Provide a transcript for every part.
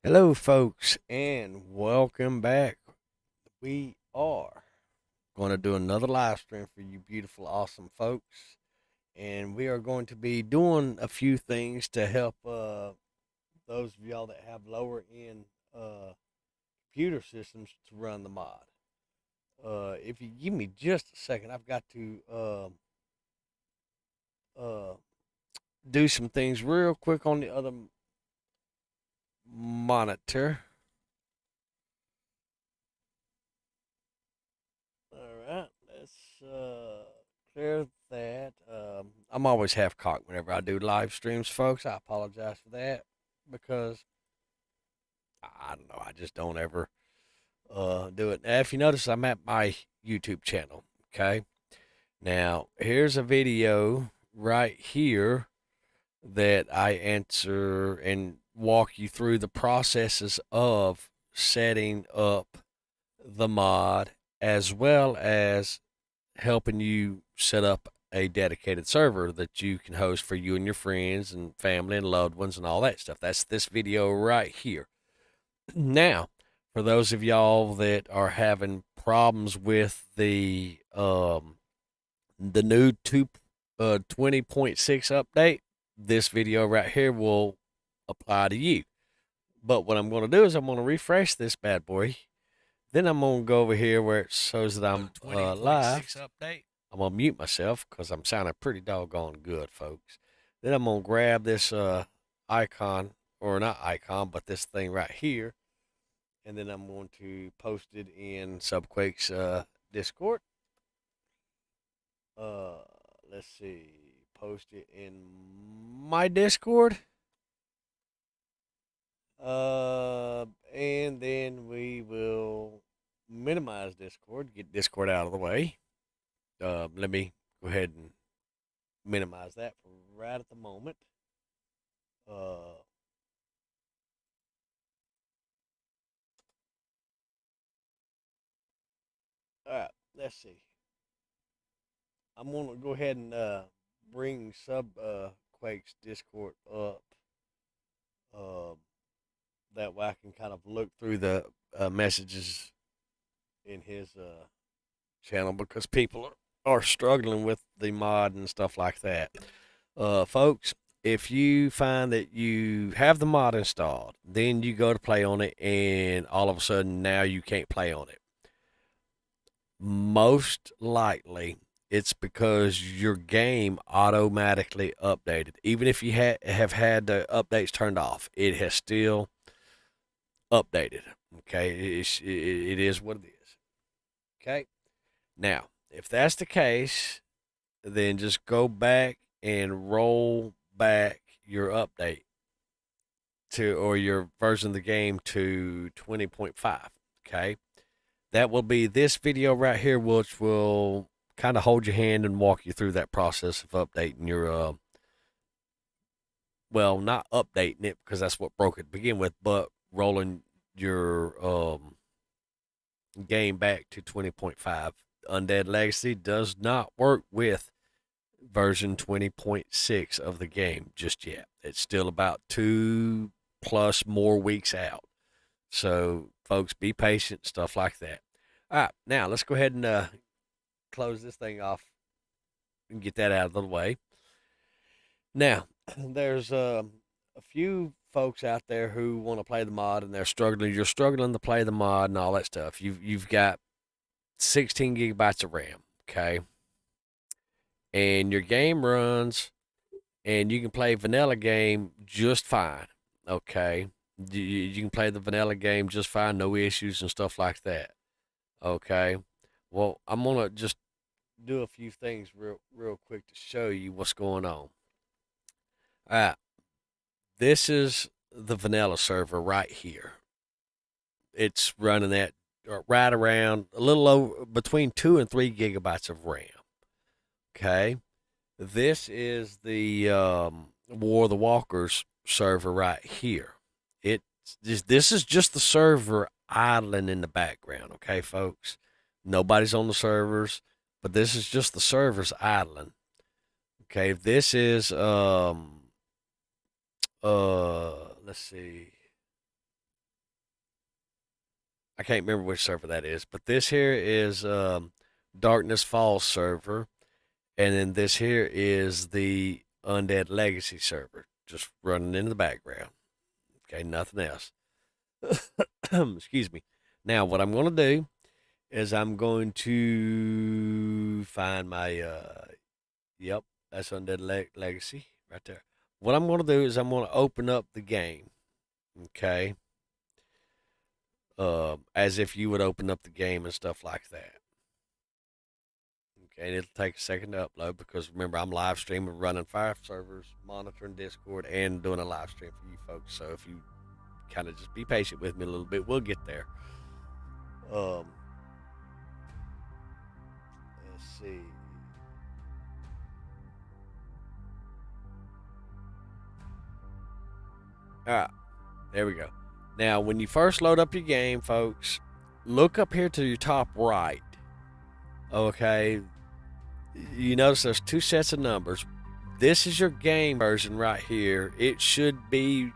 Hello, folks, and welcome back. We are going to do another live stream for you, beautiful, awesome folks. And we are going to be doing a few things to help those of y'all that have lower end computer systems to run the mod. If you give me just a second, I've got to uh, do some things real quick on the other monitor. All right, let's clear that. I'm always half cocked whenever I do live streams, folks. I apologize for that because I don't know. I just don't ever do it. Now, if you notice, I'm at my YouTube channel. Okay, now here's a video right here that I answer and walk you through the processes of setting up the mod as well as helping you set up a dedicated server that you can host for you and your friends and family and loved ones and all that stuff. That's this video right here. Now, for those of y'all that are having problems with the new 20.6 update, this video right here will apply to you. But what I'm going to do is I'm going to refresh this bad boy. Then I'm going to go over here where it shows that I'm live. Update. I'm going to mute myself because I'm sounding pretty doggone good, folks. Then I'm going to grab this icon, or not icon, but this thing right here. And then I'm going to post it in Subquake's Discord. Uh, let's see. Post it in my Discord. And then we will minimize Discord, get Discord out of the way. Let me go ahead and minimize that for right at the moment. All right, let's see. I'm gonna go ahead and bring Quake's Discord up. Uh, that way I can kind of look through the messages in his channel because people are struggling with the mod and stuff like that. Folks, if you find that you have the mod installed, then you go to play on it, and all of a sudden now you can't play on it. Most likely, it's because your game automatically updated. Even if you have had the updates turned off, it has still updated. Okay, it is what it is. Okay, now if that's the case, then just go back and roll back your update to or your version of the game to 20.5. Okay, that will be this video right here, which will kind of hold your hand and walk you through that process of updating your well, not updating it because that's what broke it to begin with, but rolling your game back to 20.5. Undead Legacy does not work with version 20.6 of the game just yet. It's still about 2+ more weeks out. So, folks, be patient, stuff like that. All right, now let's go ahead and close this thing off and get that out of the way. Now, there's a few folks out there who want to play the mod and they're struggling. You're struggling to play the mod and all that stuff. You've got 16 gigabytes of RAM, okay, and your game runs, and you can play vanilla game just fine, okay. You can play the vanilla game just fine, no issues and stuff like that, okay. Well, I'm gonna just do a few things real quick to show you what's going on. All right, this is the vanilla server right here. It's running at right around a little over between 2 and 3 gigabytes of RAM. Okay, this is the War of the Walkers server right here. This is just the server idling in the background. Okay, folks, nobody's on the servers, but this is just the servers idling. Okay, this is let's see. I can't remember which server that is, but this here is Darkness Falls server, and then this here is the Undead Legacy server, just running in the background. Okay, nothing else. Excuse me. Now, what I'm going to do is I'm going to find my, yep, that's Undead Legacy right there. What I'm going to do is I'm going to open up the game, okay, as if you would open up the game and stuff like that. Okay, and it'll take a second to upload because remember, I'm live streaming, running 5 servers, monitoring Discord, and doing a live stream for you folks. So if you kind of just be patient with me a little bit, we'll get there. Let's see. All right, there we go. Now, when you first load up your game, folks, look up here to your top right. Okay, you notice there's 2 sets of numbers. This is your game version right here. It should be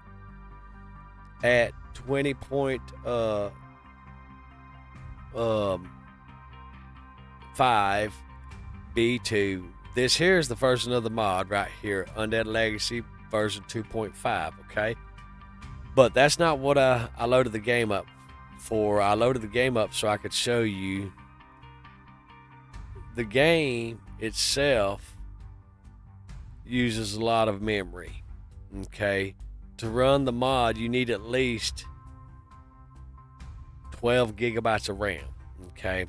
at 20.5 B2. This here is the version of the mod right here, Undead Legacy version 2.5, okay? But that's not what I loaded the game up for. I loaded the game up so I could show you the game itself uses a lot of memory, okay? To run the mod, you need at least 12 gigabytes of RAM, okay?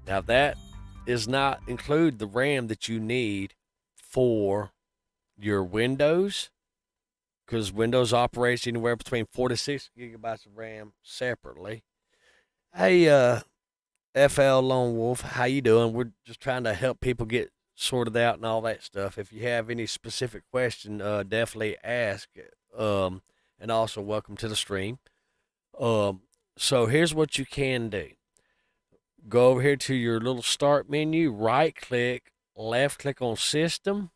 Now that does not include the RAM that you need for your Windows, because Windows operates anywhere between 4 to 6 gigabytes of RAM separately. Hey, FL Lone Wolf, how you doing? We're just trying to help people get sorted out and all that stuff. If you have any specific question, definitely ask. And also welcome to the stream. So here's what you can do. Go over here to your little start menu, right click, left click on system,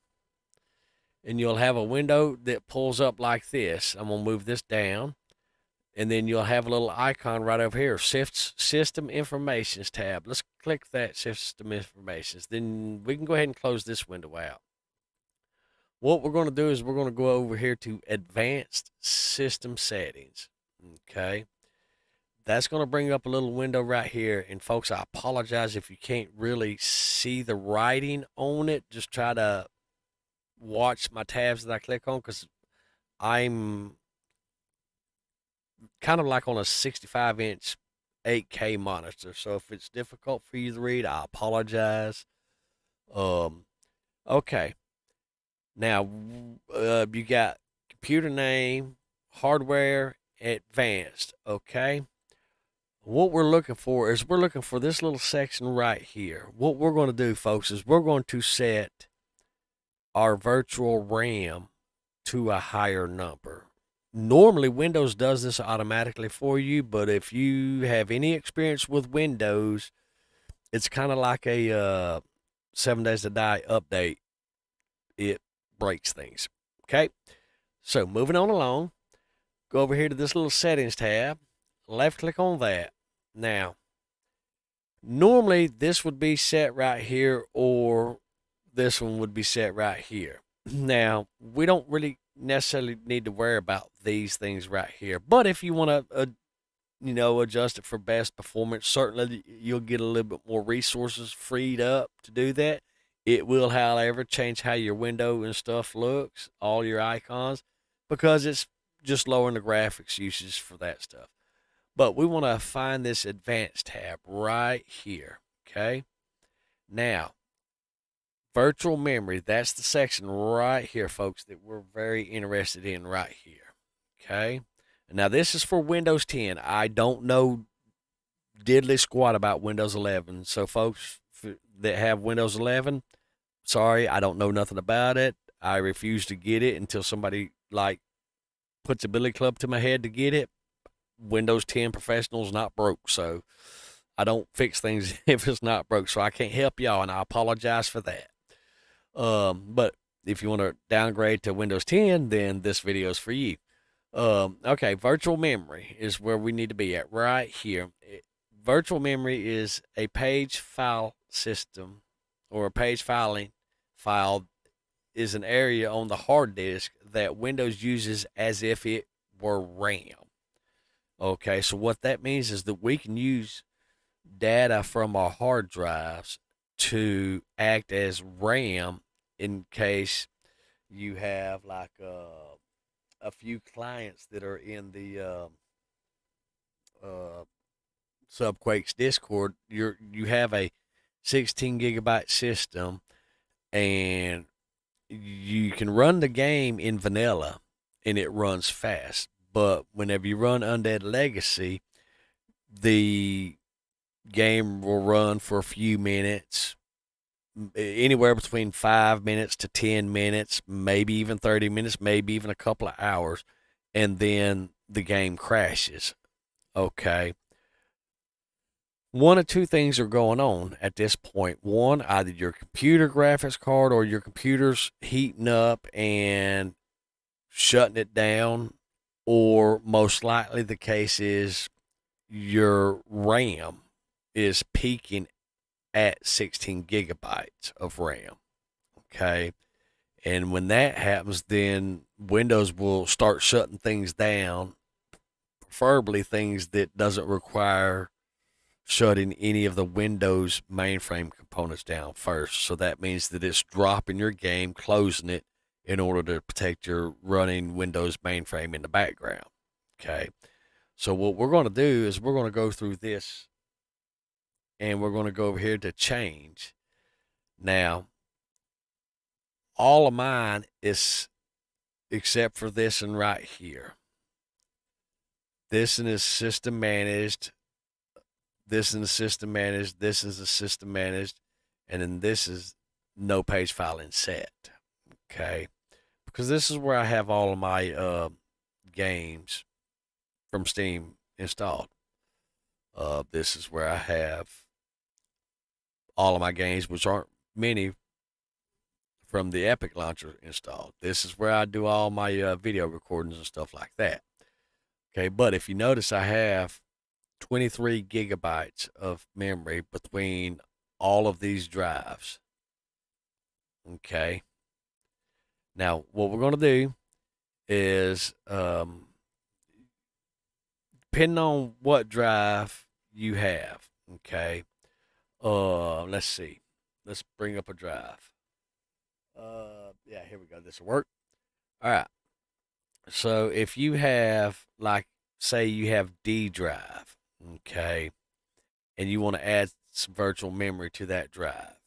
and you'll have a window that pulls up like this. I'm going to move this down, and then you'll have a little icon right over here, System Informations tab. Let's click that System Informations. Then we can go ahead and close this window out. What we're going to do is we're going to go over here to Advanced System Settings, okay? That's going to bring up a little window right here. And folks, I apologize if you can't really see the writing on it. Just try to watch my tabs that I click on, because I'm kind of like on a 65-inch 8K monitor. So if it's difficult for you to read, I apologize. Okay. Now, you got computer name, hardware, advanced, okay? What we're looking for is we're looking for this little section right here. What we're going to do, folks, is we're going to set our virtual RAM to a higher number. Normally, Windows does this automatically for you, but if you have any experience with Windows, it's kind of like a 7 Days to Die update. It breaks things, okay? So moving on along, go over here to this little settings tab, left click on that. Now, normally this would be set right here, or this one would be set right here. Now, we don't really necessarily need to worry about these things right here, but if you want to adjust it for best performance, certainly you'll get a little bit more resources freed up to do that. It will, however, change how your window and stuff looks, all your icons, because it's just lowering the graphics usage for that stuff. But we want to find this advanced tab right here, okay? Now, virtual memory, that's the section right here, folks, that we're very interested in right here, okay? Now, this is for Windows 10. I don't know diddly squat about Windows 11. So, folks that have Windows 11, sorry, I don't know nothing about it. I refuse to get it until somebody, puts a billy club to my head to get it. Windows 10 Professional is not broke, so I don't fix things if it's not broke. So I can't help y'all, and I apologize for that. But if you want to downgrade to Windows 10, then this video is for you. Okay, virtual memory is where we need to be at right here. Virtual memory is a page file system or a page filing file is an area on the hard disk that Windows uses as if it were RAM. Okay, so what that means is that we can use data from our hard drives to act as RAM in case you have like a few clients that are in the uh, Subquakes Discord. You have a 16 gigabyte system, and you can run the game in vanilla, and it runs fast. But whenever you run Undead Legacy, the game will run for a few minutes, anywhere between 5 minutes to 10 minutes, maybe even 30 minutes, maybe even a couple of hours, and then the game crashes. Okay. One of two things are going on at this point. One, either your computer graphics card or your computer's heating up and shutting it down, or most likely the case is your RAM is peaking at 16 gigabytes of RAM. Okay. And when that happens, then Windows will start shutting things down, preferably things that doesn't require shutting any of the Windows mainframe components down first. So that means that it's dropping your game, closing it in order to protect your running Windows mainframe in the background. Okay. So what we're going to do is we're going to go through this and we're going to go over here to change. Now, all of mine is except for this one right here. This one is system managed. This is the system managed. This is the system managed. And then this is no page filing set. Okay. Because this is where I have all of my games from Steam installed. This is where I have all of my games, which aren't many, from the Epic Launcher installed. This is where I do all my video recordings and stuff like that. Okay, but if you notice, I have 23 gigabytes of memory between all of these drives. Okay. Now, what we're going to do is, depending on what drive you have, okay, let's see. Let's bring up a drive. Yeah, here we go. This will work. All right. So if you have, like, say you have D drive, okay, and you want to add some virtual memory to that drive,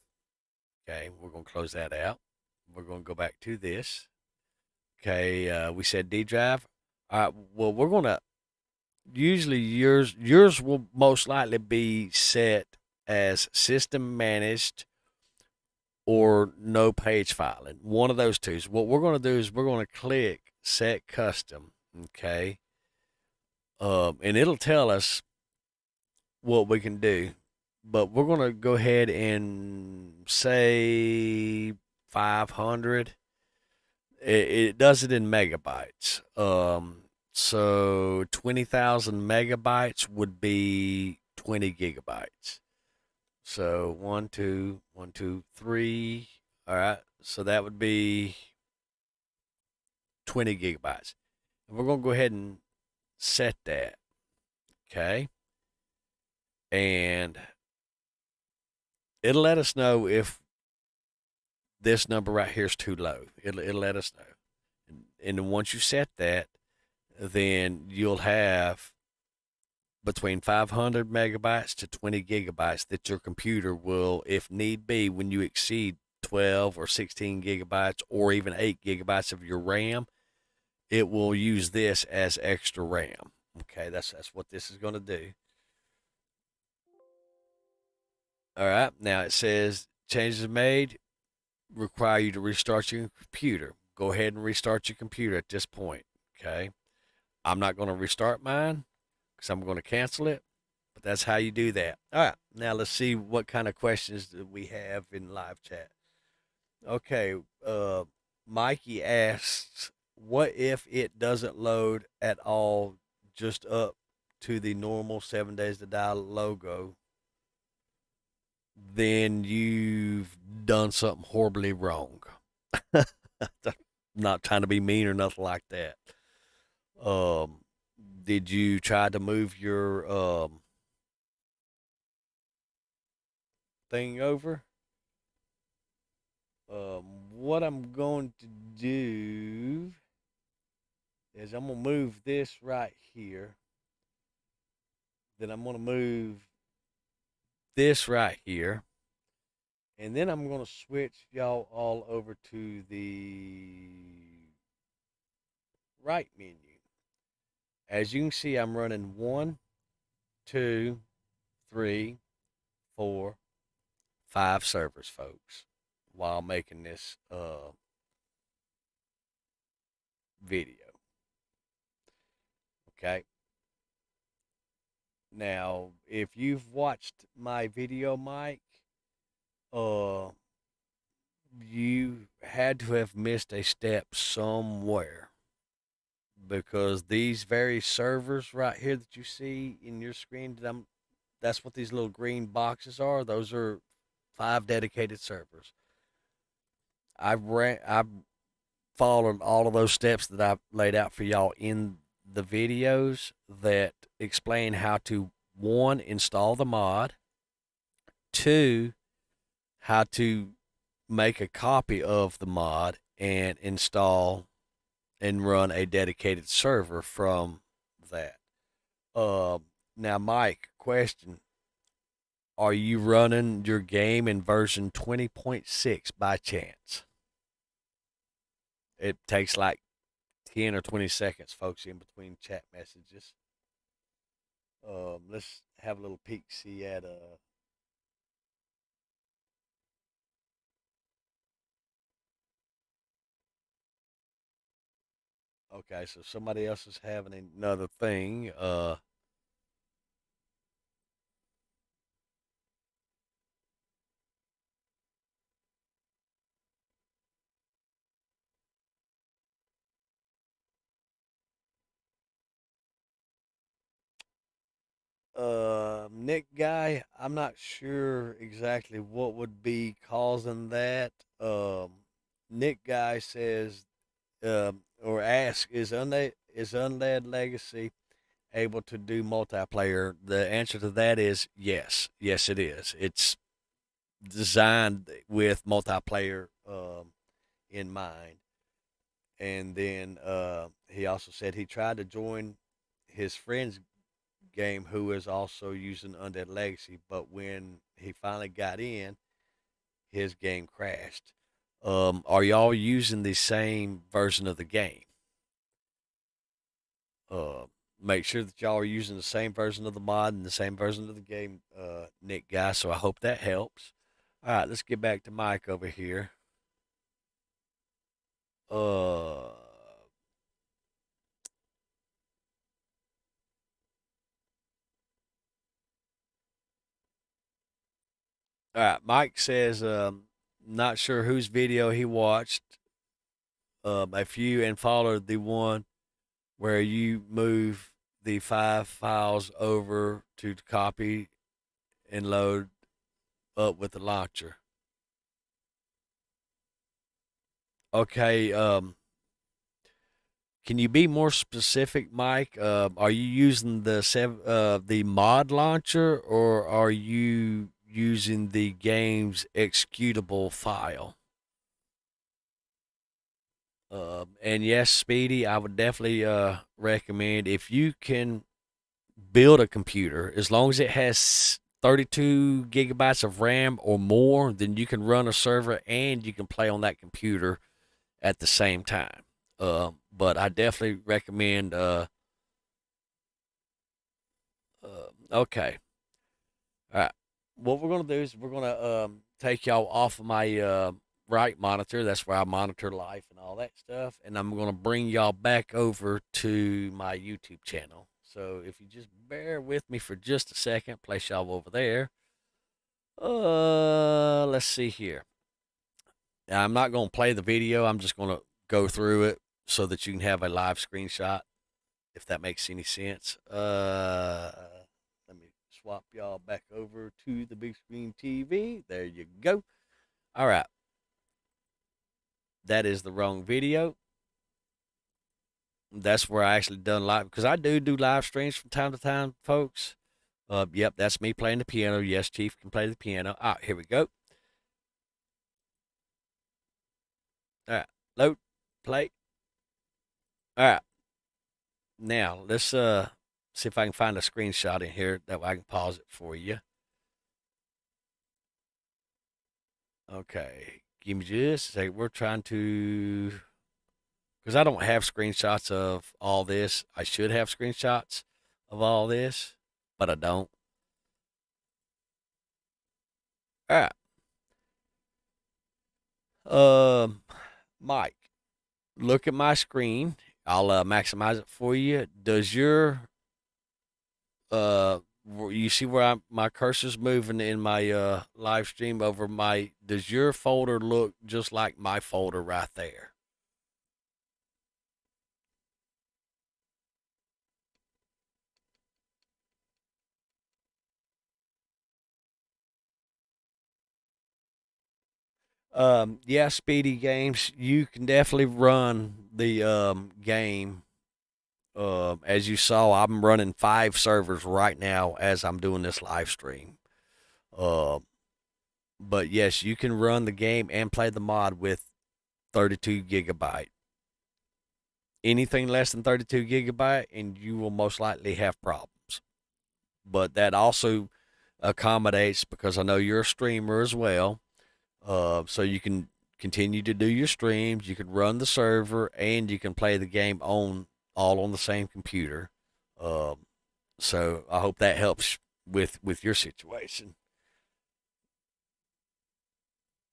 okay, we're going to close that out. We're going to go back to this. Okay, we said D drive. All right, well, we're going to, usually yours will most likely be set as system managed or no page filing. One of those two. So what we're going to do is we're going to click set custom, okay? And it'll tell us what we can do. But we're going to go ahead and say 500. It does it in megabytes. So 20,000 megabytes would be 20 gigabytes. So 1, 2, 1, 2, 3. All right. So that would be 20 gigabytes. And we're going to go ahead and set that. Okay. And it'll let us know if this number right here is too low. It'll let us know. And then once you set that, then you'll have between 500 megabytes to 20 gigabytes that your computer will, if need be, when you exceed 12 or 16 gigabytes or even 8 gigabytes of your RAM, it will use this as extra RAM. Okay, that's what this is going to do. All right, now it says changes made require you to restart your computer. Go ahead and restart your computer at this point. Okay, I'm not going to restart mine because I'm going to cancel it, but that's how you do that. All right, now let's see what kind of questions that we have in live chat. Okay, Mikey asks, what if it doesn't load at all, just up to the normal 7 days to die logo? Then you've done something horribly wrong. Not trying to be mean or nothing like that. Um, did you try to move your thing over? What I'm going to do is I'm going to move this right here. Then I'm going to move this right here. And then I'm going to switch y'all all over to the right menu. As you can see, I'm running 1, 2, 3, 4, 5 servers, folks, while making this video. Okay. Now, if you've watched my video, Mike, uh, you had to have missed a step somewhere, because these very servers right here that you see in your screen, that's what these little green boxes are. Those are 5 dedicated servers. I've followed all of those steps that I've laid out for y'all in the videos that explain how to, 1, install the mod, 2, how to make a copy of the mod and install and run a dedicated server from that. Uh, Now, Mike, question: are you running your game in version 20.6 by chance? It takes like 10 or 20 seconds, folks, in between chat messages. Let's have a little peek, see at okay, so somebody else is having another thing. Nick guy, I'm not sure exactly what would be causing that. Nick guy says, or asks, is Undead Legacy able to do multiplayer? The answer to that is yes. Yes, it is. It's designed with multiplayer in mind. And then he also said he tried to join his friend's game who is also using Undead Legacy, but when he finally got in, his game crashed. Are y'all using the same version of the game? Uh, Make sure that y'all are using the same version of the mod and the same version of the game, Nick guy. So I hope that helps. All right, let's get back to Mike over here. All right, Mike says, not sure whose video he watched. If you and followed the one where you move the 5 files over to copy and load up with the launcher. Okay, can you be more specific, Mike? Are you using the mod launcher, or are you using the game's executable file? And yes, Speedy, I would definitely recommend, if you can build a computer, as long as it has 32 gigabytes of RAM or more, then you can run a server and you can play on that computer at the same time. But I definitely recommend. Okay, all right. What we're gonna do is we're gonna take y'all off of my right monitor. That's where I monitor life and all that stuff, and I'm gonna bring y'all back over to my YouTube channel. So if you just bear with me for just a second, place y'all over there. Let's see here. Now, I'm not gonna play the video. I'm just gonna go through it so that you can have a live screenshot, if that makes any sense. Let me swap y'all back over to the big screen TV. There you go. All right. That is the wrong video. That's where I actually done live, because I do live streams from time to time, folks. Yep, that's me playing the piano. Yes, Chief can play the piano. All right, here we go. All right, load, play. All right, now let's see if I can find a screenshot in here that way I can pause it for you. Okay, give me just a second. We're trying to, because I don't have screenshots of all this. I should have screenshots of all this, but I don't. All right. Mike, look at my screen. I'll maximize it for you. Does your you see where my cursor's moving in my live stream over my? Does your folder look just like my folder right there? Yeah, Speedy Games. You can definitely run the game. As you saw, I'm running 5 servers right now as I'm doing this live stream. Uh, but yes, you can run the game and play the mod with 32 gigabyte. Anything less than 32 gigabyte, and you will most likely have problems. But that also accommodates, because I know you're a streamer as well. So you can continue to do your streams, you can run the server, and you can play the game on all on the same computer. Um, so I hope that helps with your situation.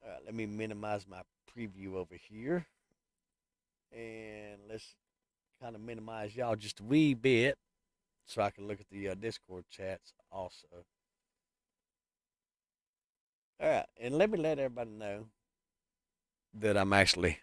All right, let me minimize my preview over here, and let's kind of minimize y'all just a wee bit so I can look at the Discord chats also. All right, and let me let everybody know that I'm actually.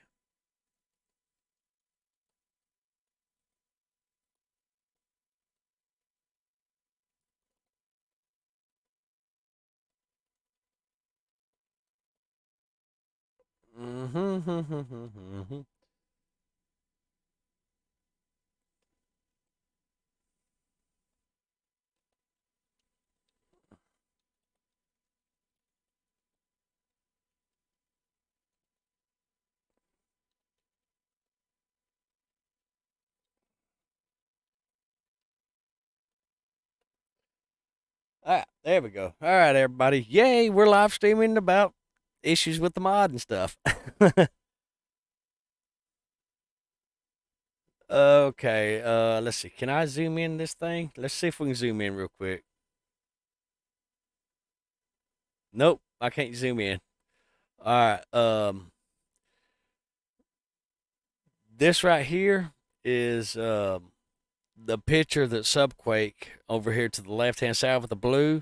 Mm-hmm. All right, there we go. All right, everybody. Yay, we're live streaming about issues with the mod and stuff. Okay, let's see. Can I zoom in this thing? Let's see if we can zoom in real quick. Nope, I can't zoom in. All right, this right here is the picture that Subquake over here to the left hand side with the blue.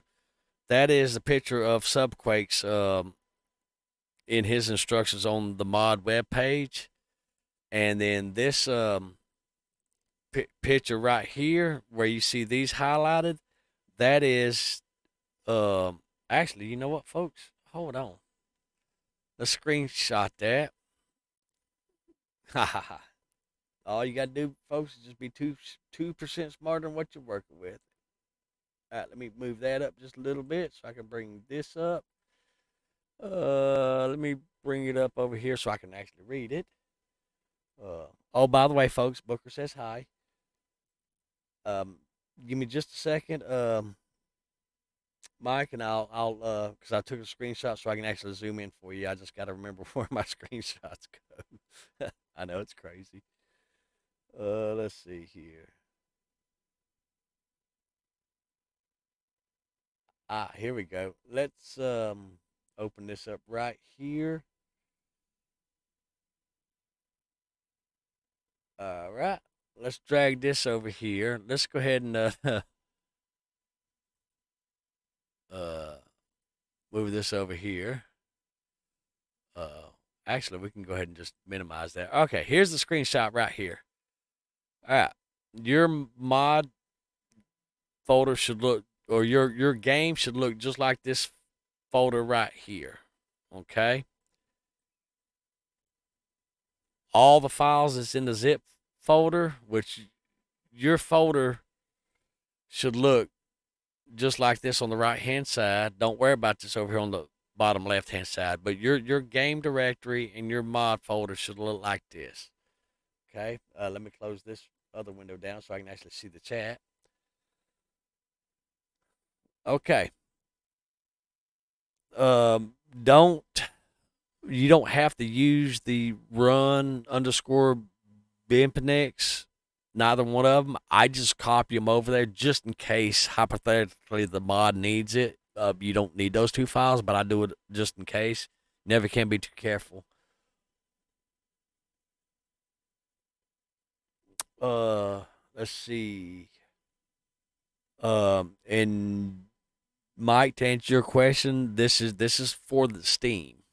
That is the picture of Subquake's in his instructions on the mod web page. And then this picture right here, where you see these highlighted, that is actually, you know what, folks? Hold on. Let's screenshot that. Ha ha ha. All you gotta do, folks, is just be 2% smarter than what you're working with. All right, let me move that up just a little bit so I can bring this up. Let me bring it up over here so I can actually read it. Oh, by the way, folks, Booker says hi. Um, give me just a second, Mike, and because I took a screenshot so I can actually zoom in for you. I just got to remember where my screenshots go. I know it's crazy. Let's see here. Here we go. Let's open this up right here. All right. Let's drag this over here. Let's go ahead and uh move this over here. Actually, we can go ahead and just minimize that. Okay, here's the screenshot right here. All right, your mod folder should look, or your game should look just like this folder right here. Okay. All the files that's in the zip folder, which your folder should look just like this on the right hand side. Don't worry about this over here on the bottom left hand side, but your game directory and your mod folder should look like this. Okay, let me close this other window down so I can actually see the chat. Okay. Don't you don't have to use the run underscore Bimpinex, neither one of them. I just copy them over there just in case hypothetically the mod needs it. You don't need those two files, but I do it just in case. Never can be too careful. Let's see. And Mike, to answer your question, this is for the Steam.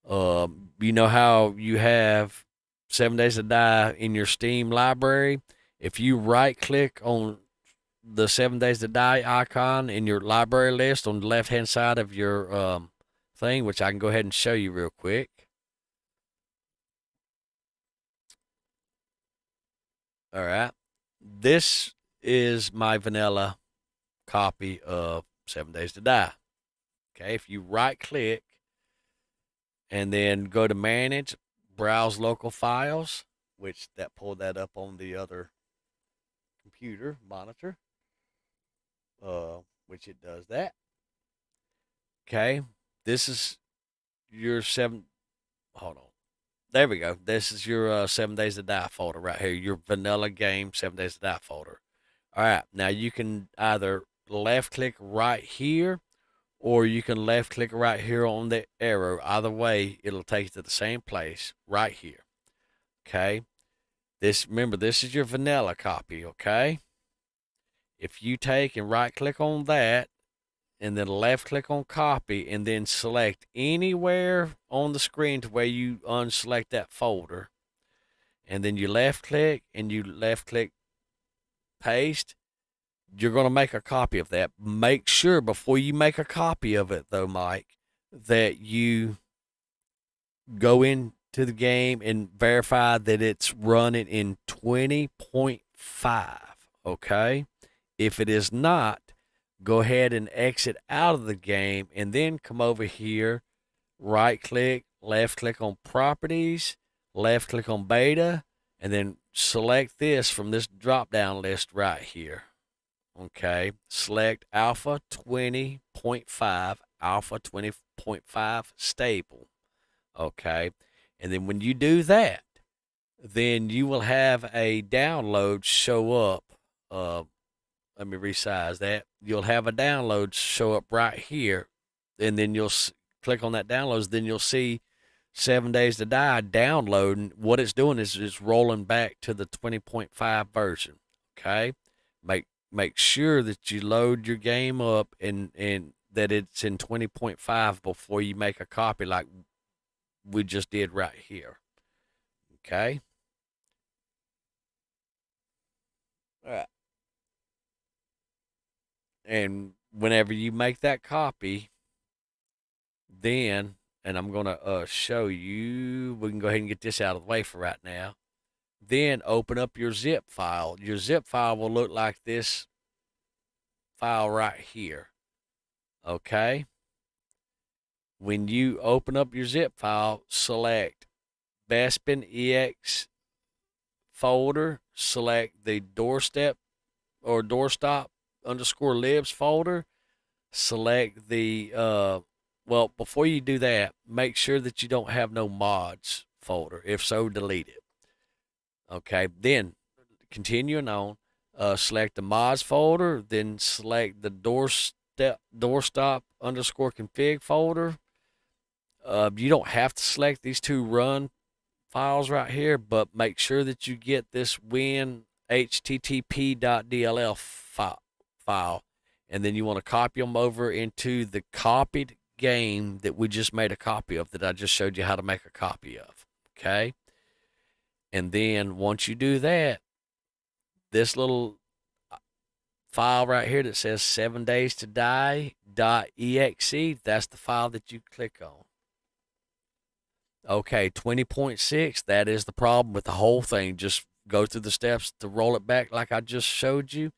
You know how you have 7 Days to Die in your Steam library? If you right click on the 7 Days to Die icon in your library list on the left hand side of your thing, which I can go ahead and show you real quick. All right. This is my vanilla copy of 7 Days to Die. Okay. If you right click and then go to manage, browse local files, which that pulled that up on the other computer monitor, which it does that. Okay. This is your hold on. There we go. This is your 7 Days to Die folder right here. Your vanilla game 7 Days to Die folder. All right. Now you can either left click right here, or you can left click right here on the arrow. Either way, it'll take you to the same place right here. Okay. Remember, this is your vanilla copy. Okay. If you take and right click on that, and then left click on copy, and then select anywhere on the screen to where you unselect that folder, and then you left click and you left click paste, you're going to make a copy of that. Make sure before you make a copy of it, though, Mike, that you go into the game and verify that it's running in 20.5. Okay. If it is not, go ahead and exit out of the game and then come over here, right click, left click on properties, left click on beta, and then select this from this drop down list right here. Okay, select alpha 20.5, alpha 20.5 stable. Okay, and then when you do that, then you will have a download show up. Let me resize that. You'll have a download show up right here, and then you'll click on that downloads. Then you'll see 7 Days to Die downloading. What it's doing is it's rolling back to the 20.5 version. Okay, make sure that you load your game up and that it's in 20.5 before you make a copy like we just did right here. Okay. All right. And whenever you make that copy, then, and I'm going to show you, we can go ahead and get this out of the way for right now. Then open up your zip file. Your zip file will look like this file right here. Okay. When you open up your zip file, select Bespin EX folder, select the doorstep or doorstop underscore libs folder, select the well, before you do that, make sure that you don't have no mods folder. If so, delete it. Okay, then continuing on, select the mods folder, then select the doorstop underscore config folder. You don't have to select these two run files right here, but make sure that you get this win http.dll file, and then you want to copy them over into the copied game that we just made a copy of that I just showed you how to make a copy of. Okay. And then once you do that, this little file right here that says 7 days to die.exe, that's the file that you click on. Okay, 20.6, that is the problem with the whole thing. Just go through the steps to roll it back like I just showed you,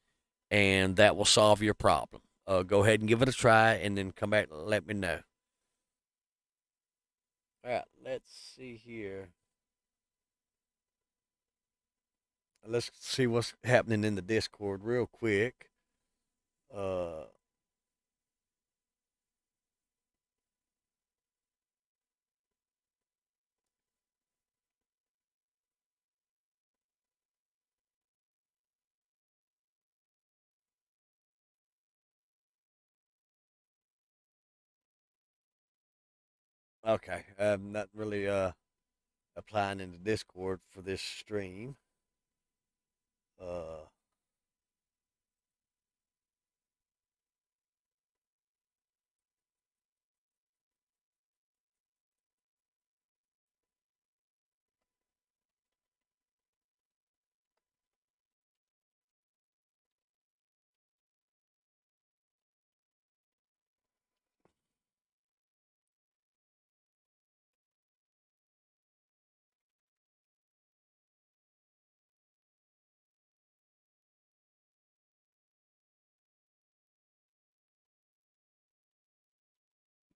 and that will solve your problem. Go ahead and give it a try, and then come back and let me know. All right, let's see here. Let's see what's happening in the Discord real quick. Uh, okay, I'm not really applying in the Discord for this stream. Uh,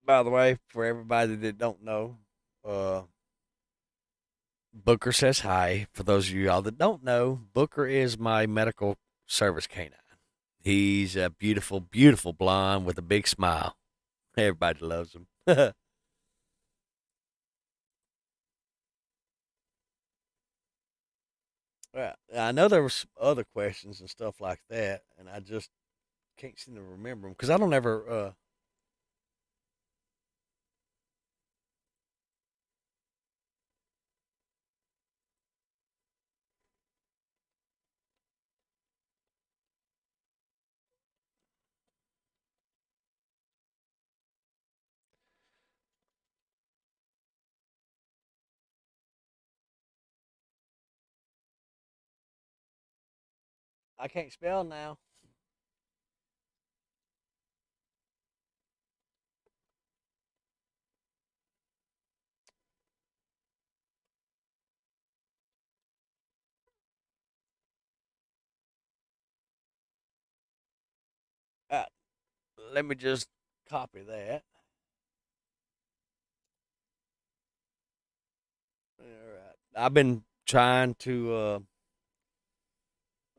by the way, for everybody that don't know, uh, Booker says hi. For those of y'all that don't know, Booker is my medical service canine. He's a beautiful, beautiful blonde with a big smile. Everybody loves him. Right. I know there was other questions and stuff like that, and I just can't seem to remember them because I don't ever. I can't spell now. Uh, Let me just copy that. All right. I've been trying to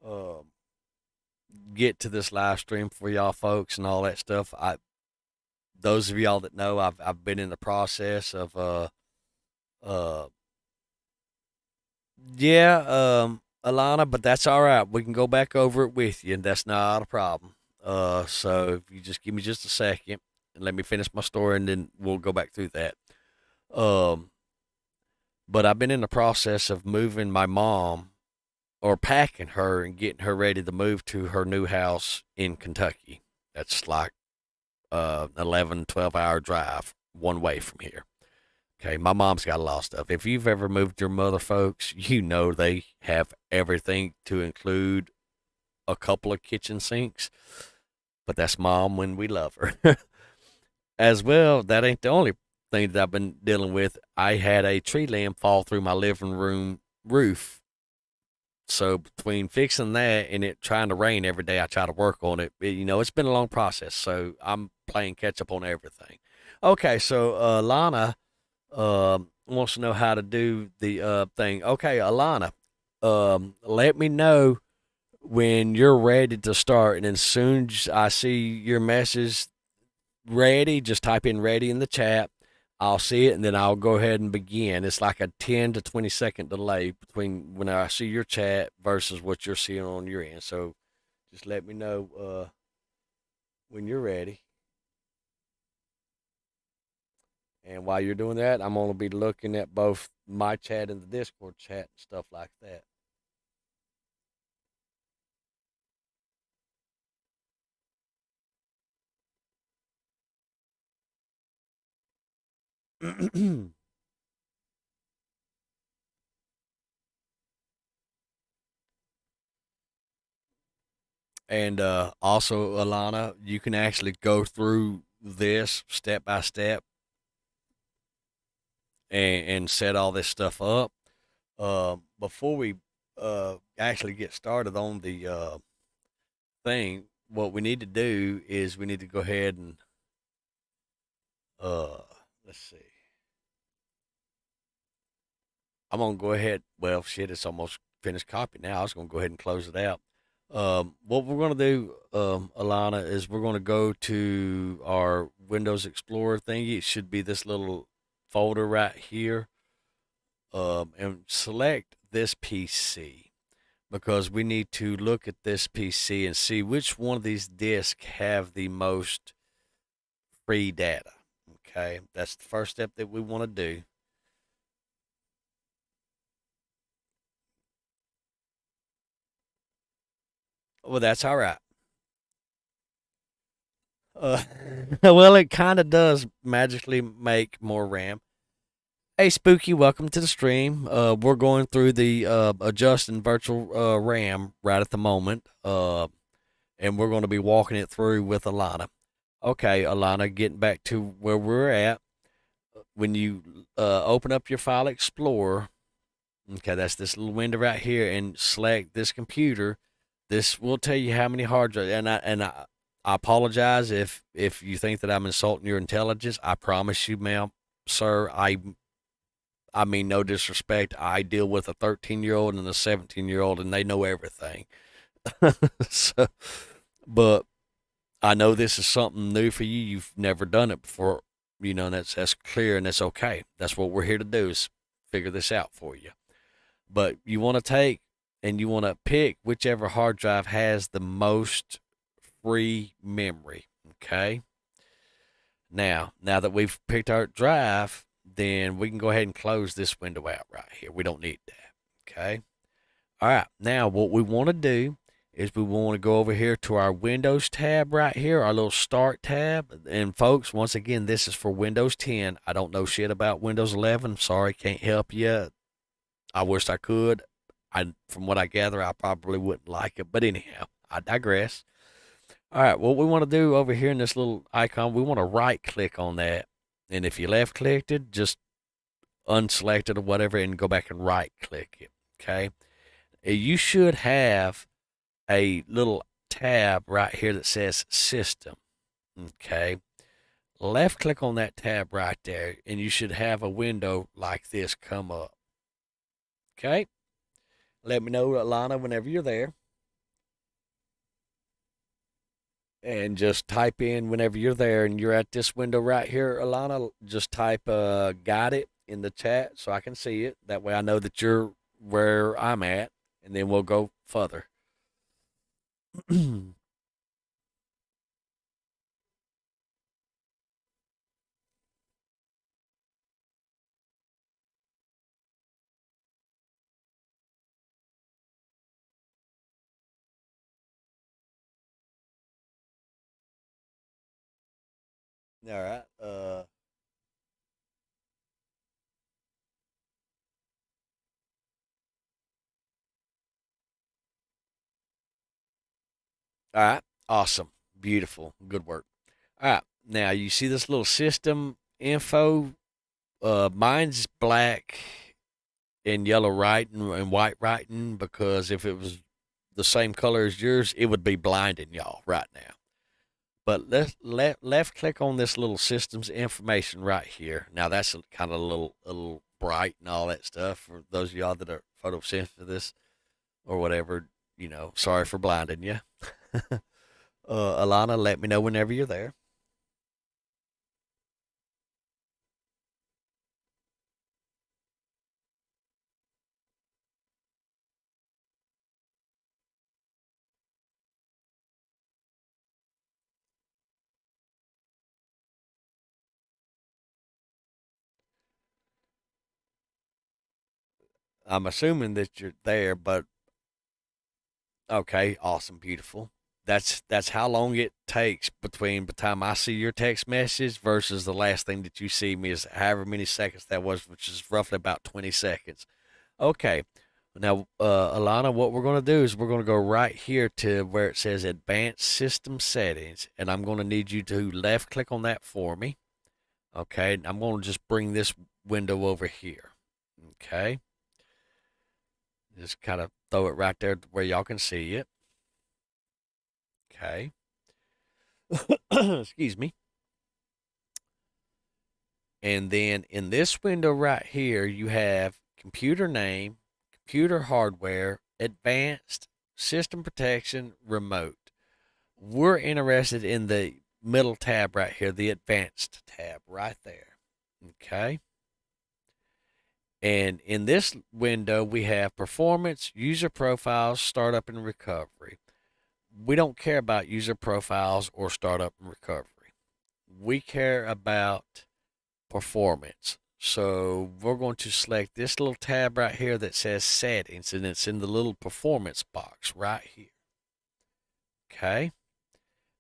uh, get to this live stream for y'all folks and all that stuff. Those of y'all that know, I've been in the process of uh yeah, Alana, but that's all right. We can go back over it with you, and that's not a problem. So if you just give me just a second and let me finish my story, and then we'll go back through that. Um, but I've been in the process of moving my mom or packing her and getting her ready to move to her new house in Kentucky. That's like 11, 12 hour drive one way from here. Okay, my mom's got a lot of stuff. If you've ever moved your mother, folks, you know they have everything to include a couple of kitchen sinks. But that's mom when we love her. As well, that ain't the only thing that I've been dealing with. I had a tree limb fall through my living room roof. So between fixing that and it trying to rain every day, I try to work on it. It's been a long process. So I'm playing catch up on everything. Okay, so Lana wants to know how to do the thing. Okay, Alana, let me know when you're ready to start, and as soon as I see your message ready, just type in "ready" in the chat. I'll see it, and then I'll go ahead and begin. It's like a 10 to 20 second delay between when I see your chat versus what you're seeing on your end. So just let me know when you're ready. And while you're doing that, I'm going to be looking at both my chat and the Discord chat and stuff like that. And also, Alana, you can actually go through this step by step and set all this stuff up. Before we actually get started on the thing, what we need to do is we need to go ahead and uh, let's see. I'm gonna go ahead. Well, shit, it's almost finished copy now. I was gonna go ahead and close it out. What we're gonna do, Alana, is we're gonna go to our Windows Explorer thingy. It should be this little folder right here, and select this PC because we need to look at this PC and see which one of these disks have the most free data. Okay, that's the first step that we want to do. Well, that's all right. Uh, well, it kind of does magically make more RAM. Hey, Spooky, welcome to the stream. We're going through the adjusting virtual RAM right at the moment, and we're going to be walking it through with Alana. Okay, Alana, getting back to where we're at. When you open up your File Explorer, okay, that's this little window right here, and select this computer. This will tell you how many hard drives, I apologize if you think that I'm insulting your intelligence. I promise you, ma'am, sir, I mean no disrespect. I deal with a 13-year-old and a 17-year-old, and they know everything. So, but I know this is something new for you. You've never done it before, and that's clear, and that's okay. That's what we're here to do is figure this out for you. But you want to take and you want to pick whichever hard drive has the most free memory. Okay. Now that we've picked our drive, then we can go ahead and close this window out right here. We don't need that. Okay. All right. Now what we want to do is we want to go over here to our Windows tab right here, our little Start tab. And folks, once again, this is for Windows 10. I don't know shit about Windows 11. Sorry, can't help you. I wish I could. From what I gather, I probably wouldn't like it. But anyhow, I digress. All right, what we want to do over here in this little icon, we want to right click on that. And if you left clicked it, just unselect it or whatever and go back and right click it. Okay. You should have a little tab right here that says System. Okay. Left click on that tab right there, and you should have a window like this come up. Okay. Let me know, Alana, whenever you're there. And just type in whenever you're there and you're at this window right here, Alana, just type got it in the chat so I can see it. That way I know that you're where I'm at, and then we'll go further. All right. All right. Awesome. Beautiful. Good work. All right. Now you see this little system info. Mine's black and yellow writing and white writing because if it was the same color as yours, it would be blinding y'all right now. But let's left click on this little systems information right here. Now that's kind of a little bright and all that stuff for those of y'all that are photosensitive this or whatever. Sorry for blinding you. Alana, let me know whenever you're there. I'm assuming that you're there, but okay, awesome, beautiful. That's how long it takes between the time I see your text message versus the last thing that you see me is however many seconds that was, which is roughly about 20 seconds. Okay. Now, Alana, what we're going to do is we're going to go right here to where it says Advanced System Settings, and I'm going to need you to left click on that for me. Okay. I'm going to just bring this window over here. Okay. Just kind of throw it right there where y'all can see it. Okay. Excuse me. And then in this window right here, you have computer name, computer hardware, advanced, system protection, remote. We're interested in the middle tab right here, the advanced tab right there. Okay. And in this window, we have performance, user profiles, startup, and recovery. We don't care about user profiles or startup and recovery. We care about performance. So we're going to select this little tab right here that says settings, and it's in the little performance box right here. Okay.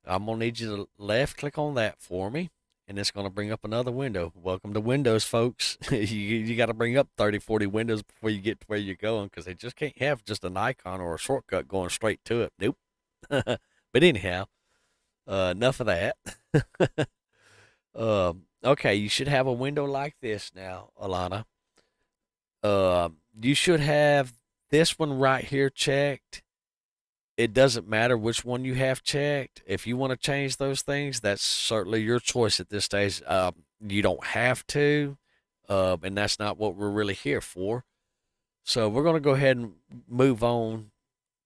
I'm going to need you to left click on that for me, and it's going to bring up another window. Welcome to Windows, folks. you got to bring up 30, 40 windows before you get to where you're going, because they just can't have just an icon or a shortcut going straight to it. Nope. But anyhow, enough of that. Okay, you should have a window like this now, Alana. You should have this one right here checked. It doesn't matter which one you have checked. If you want to change those things, that's certainly your choice at this stage. You don't have to, and that's not what we're really here for. So we're going to go ahead and move on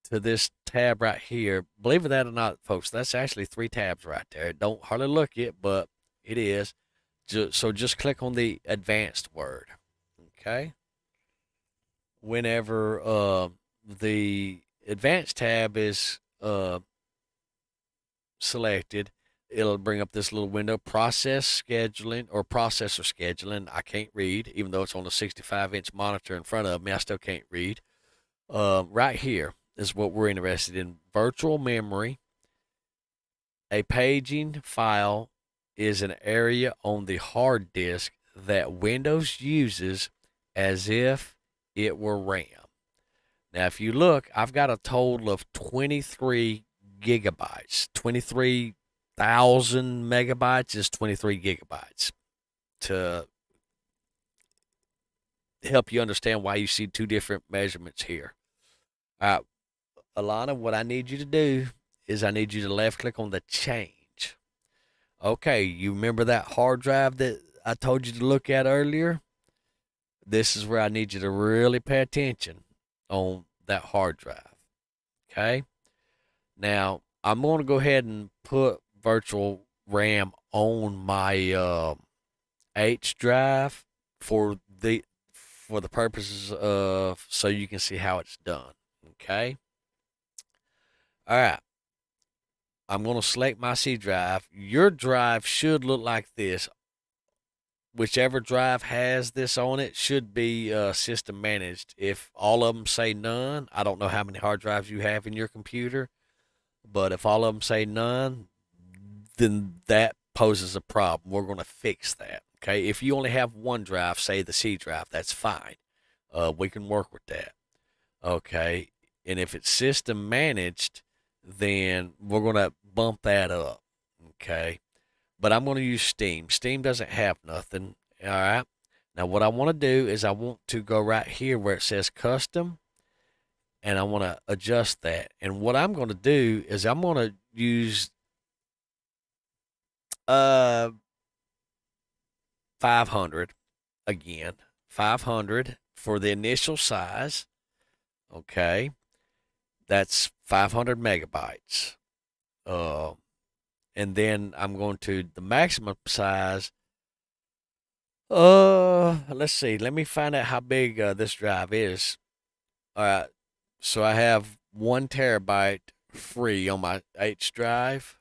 to this tab right here. Believe it or not, folks, that's actually 3 tabs right there. Don't hardly look it, but it is. So just click on the advanced word. Okay. Whenever the advanced tab is selected, it'll bring up this little window, process scheduling or processor scheduling. I can't read, even though it's on a 65-inch monitor in front of me. I still can't read. Right here is what we're interested in. Virtual memory. A paging file is an area on the hard disk that Windows uses as if it were RAM. Now, if you look, I've got a total of 23 gigabytes. 23,000 megabytes is 23 gigabytes. To help you understand why you see 2 different measurements here. All right, Alana, what I need you to do is I need you to left click on the change. Okay, you remember that hard drive that I told you to look at earlier? This is where I need you to really pay attention on that hard drive. Okay? Now, I'm going to go ahead and put virtual RAM on my H drive for the purposes of so you can see how it's done. Okay? All right. I'm going to select my C drive. Your drive should look like this. Whichever drive has this on it should be system managed. If all of them say none, I don't know how many hard drives you have in your computer, but if all of them say none, then that poses a problem. We're going to fix that. Okay. If you only have one drive, say the C drive, that's fine. We can work with that. Okay. And if it's system managed, then we're going to bump that up. Okay. But I'm going to use Steam. Steam doesn't have nothing. All right. Now, what I want to do is I want to go right here where it says custom, and I want to adjust that. And what I'm going to do is I'm going to use 500 again. 500 for the initial size. Okay. That's 500 megabytes. And then I'm going to the maximum size. Let's see. Let me find out how big this drive is. All right. So I have 1 terabyte free on my H drive.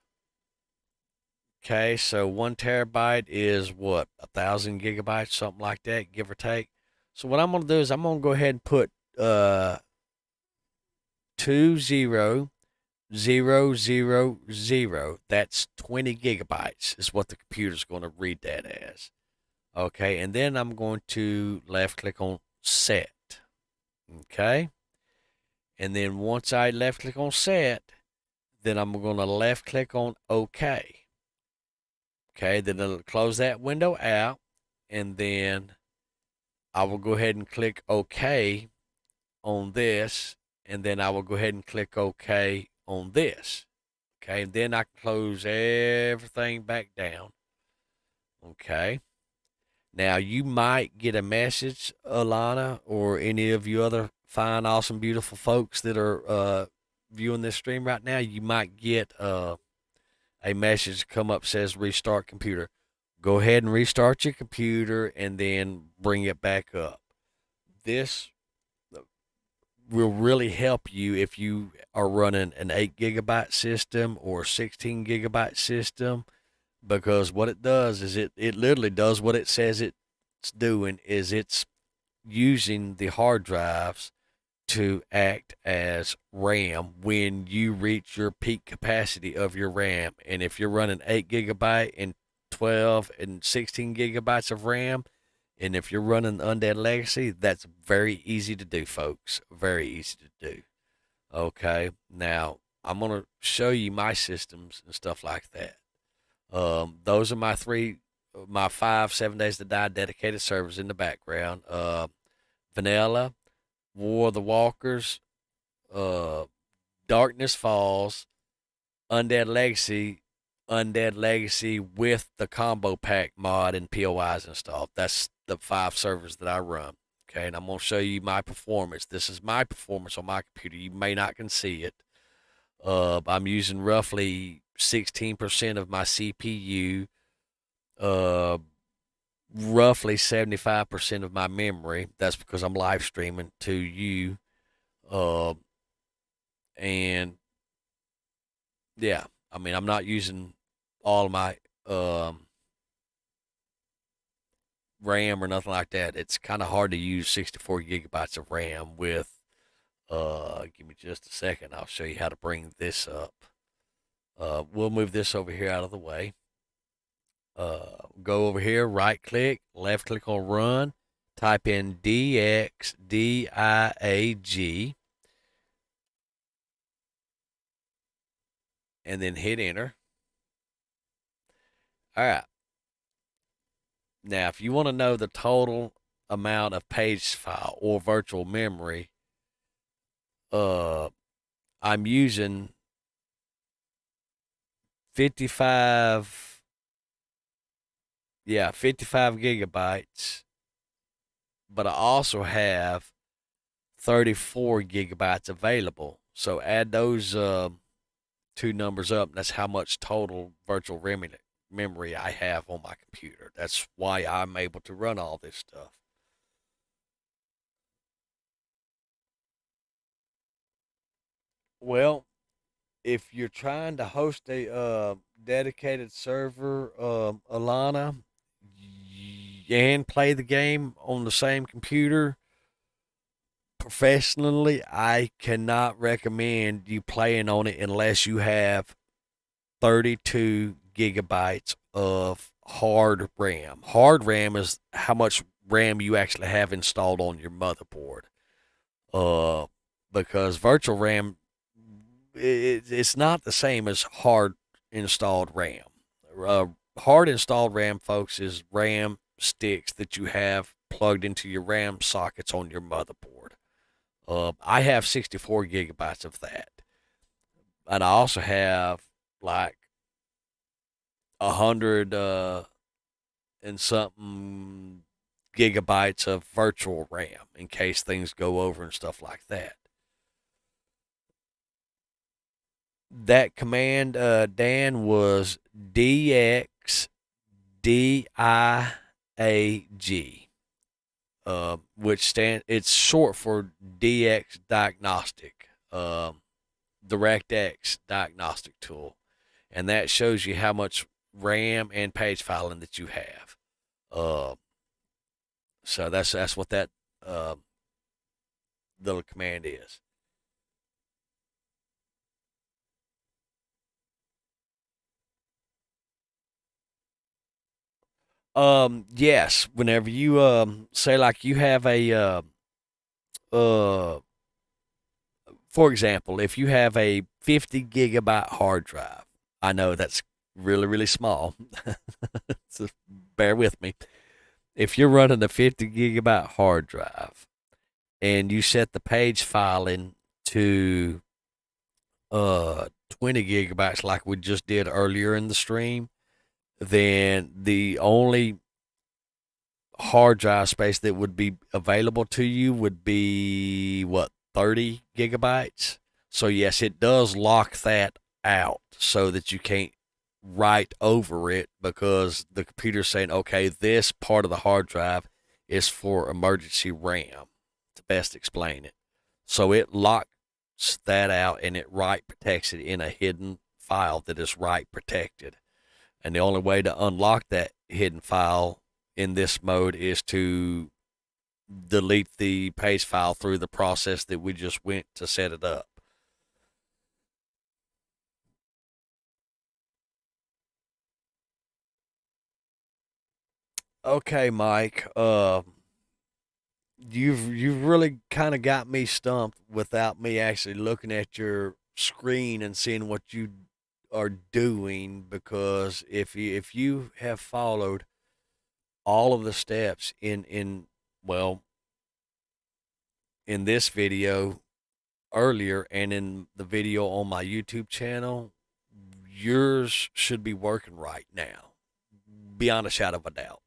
Okay. So 1 terabyte is what? 1,000 gigabytes, something like that, give or take. So what I'm going to do is I'm going to go ahead and put 20 That's 20 gigabytes is what the computer's going to read that as. Okay, and then I'm going to left click on set. Okay, and then once I left click on set, then I'm going to left click on OK. Okay, then it'll close that window out, and then I will go ahead and click OK on this, and then I will go ahead and click OK on this. Okay, and then I can close everything back down. Okay. Now you might get a message, Alana, or any of you other fine, awesome, beautiful folks that are viewing this stream right now. You might get a message come up says restart computer. Go ahead and restart your computer and then bring it back up. This will really help you if you are running an 8 gigabyte system or 16 gigabyte system, because what it does is it literally does what it says it's doing, is it's using the hard drives to act as RAM when you reach your peak capacity of your RAM. And if you're running 8 gigabyte and 12 and 16 gigabytes of RAM, and if you're running Undead Legacy, that's very easy to do, folks. Very easy to do. Okay, now I'm going to show you my systems and stuff like that. Those are my 5 7 Days to Die dedicated servers in the background. Vanilla, War of the Walkers, Darkness Falls, Undead Legacy with the combo pack mod and POIs installed. That's the 5 servers that I run. Okay, and I'm going to show you my performance. This is my performance on my computer. You may not can see it. I'm using roughly 16% of my CPU, roughly 75% of my memory. That's because I'm live streaming to you. And yeah, I mean, I'm not using all of my RAM or nothing like that. It's kind of hard to use 64 gigabytes of RAM with. Give me just a second. I'll show you how to bring this up. We'll move this over here out of the way. Go over here, right click, left click on run, type in DXDIAG, and then hit enter. All right. Now, if you want to know the total amount of page file or virtual memory, I'm using 55 gigabytes, but I also have 34 gigabytes available. So add those two numbers up, and that's how much total virtual memory I have on my computer. That's why I'm able to run all this stuff. Well, if you're trying to host a dedicated server, Alana, and play the game on the same computer professionally, I cannot recommend you playing on it unless you have 32 gigabytes of hard RAM. Hard RAM is how much RAM you actually have installed on your motherboard. Because virtual RAM, it's not the same as hard installed RAM. Hard installed RAM, folks, is RAM sticks that you have plugged into your RAM sockets on your motherboard. I have 64 gigabytes of that. And I also have like 100 and something gigabytes of virtual RAM in case things go over and stuff like that. That command, Dan, was DXDIAG, it's short for DX Diagnostic, DirectX Diagnostic Tool, and that shows you how much RAM and page filing that you have. So that's what that little command is. Yes, whenever you say like you have a uh for example, if you have a 50 gigabyte hard drive, I know that's really, really small. So bear with me. If you're running a 50 gigabyte hard drive and you set the page filing to 20 gigabytes like we just did earlier in the stream, then the only hard drive space that would be available to you would be what, 30 gigabytes. So yes, it does lock that out so that you can't write over it, because the computer's saying, okay, this part of the hard drive is for emergency RAM, to best explain it. So it locks that out and it write protects it in a hidden file that is write protected. And the only way to unlock that hidden file in this mode is to delete the page file through the process that we just went to set it up. Okay, Mike. You've really kind of got me stumped without me actually looking at your screen and seeing what you are doing, because if you have followed all of the steps in well, in this video earlier and in the video on my YouTube channel, yours should be working right now, beyond a shadow of a doubt.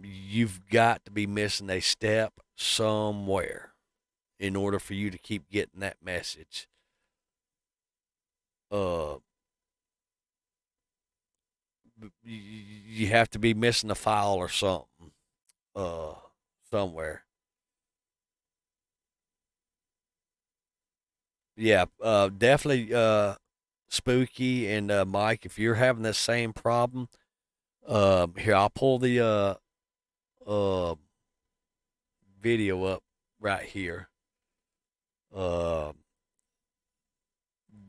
You've got to be missing a step somewhere in order for you to keep getting that message. Uh, you have to be missing a file or something, uh, somewhere. Yeah, definitely, Spooky and Mike, if you're having the same problem, here I'll pull the uh video up right here. Uh,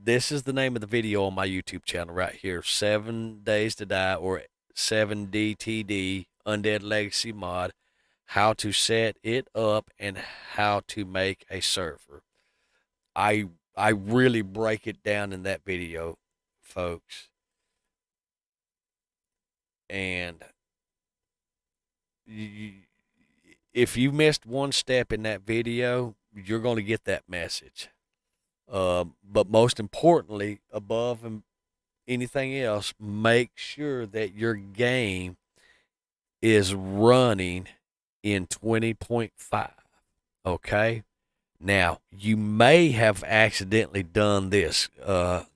this is the name of the video on my YouTube channel right here: 7 Days to Die, or 7DTD Undead Legacy Mod. How to set it up and how to make a server. I really break it down in that video, folks. And you, if you missed one step in that video, you're going to get that message. But most importantly, above anything else, make sure that your game is running in 20.5. Okay? Now, you may have accidentally done this,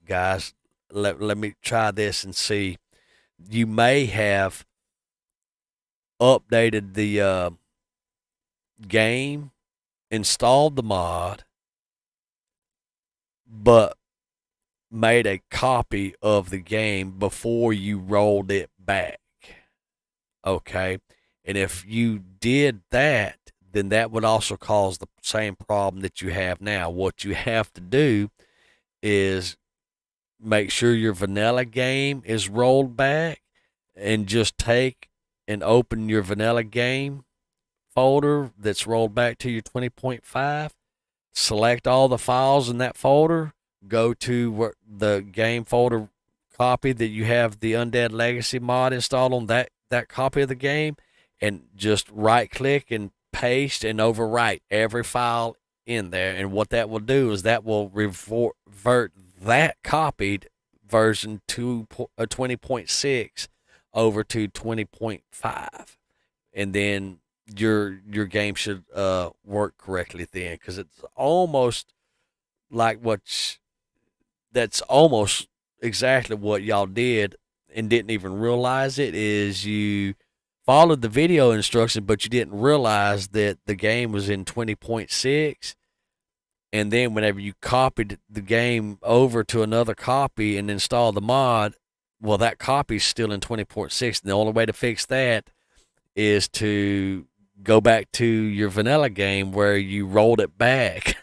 guys. Let me try this and see. You may have updated the game, installed the mod, but made a copy of the game before you rolled it back. Okay? And if you did that, then that would also cause the same problem that you have now. What you have to do is make sure your vanilla game is rolled back, and just take and open your vanilla game folder that's rolled back to your 20.5. Select all the files in that folder, go to the game folder copy that you have the Undead Legacy mod installed on, that copy of the game, and just right click and paste and overwrite every file in there. And what that will do is that will revert that copied version 20.6 over to 20.5, and then your game should work correctly then, because it's almost like that's almost exactly what y'all did and didn't even realize it. Is you followed the video instruction, but you didn't realize that the game was in 20.6. And then whenever you copied the game over to another copy and installed the mod, well, that copy's still in 20.6. And the only way to fix that is to go back to your vanilla game where you rolled it back.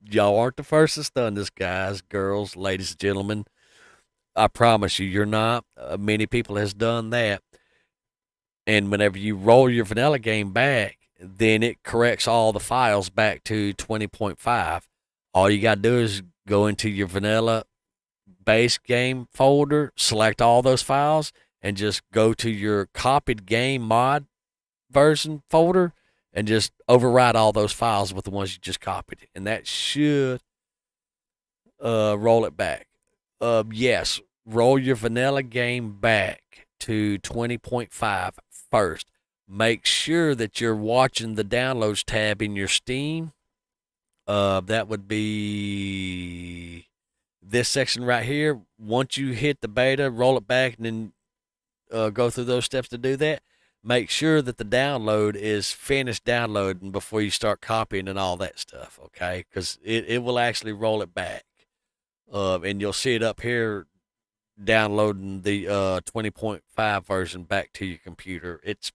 Y'all aren't the first that's done this, guys, girls, ladies and gentlemen. I promise you, you're not. Many people has done that. And whenever you roll your vanilla game back, then it corrects all the files back to 20.5. All you got to do is go into your vanilla base game folder, select all those files, and just go to your copied game mod version folder and just override all those files with the ones you just copied. And that should roll it back. Yes, roll your vanilla game back to 20.5 first. Make sure that you're watching the downloads tab in your Steam. That would be this section right here. Once you hit the beta, roll it back, and then go through those steps to do that. Make sure that the download is finished downloading before you start copying and all that stuff, okay? Because it will actually roll it back. And you'll see it up here downloading the 20.5 version back to your computer. It's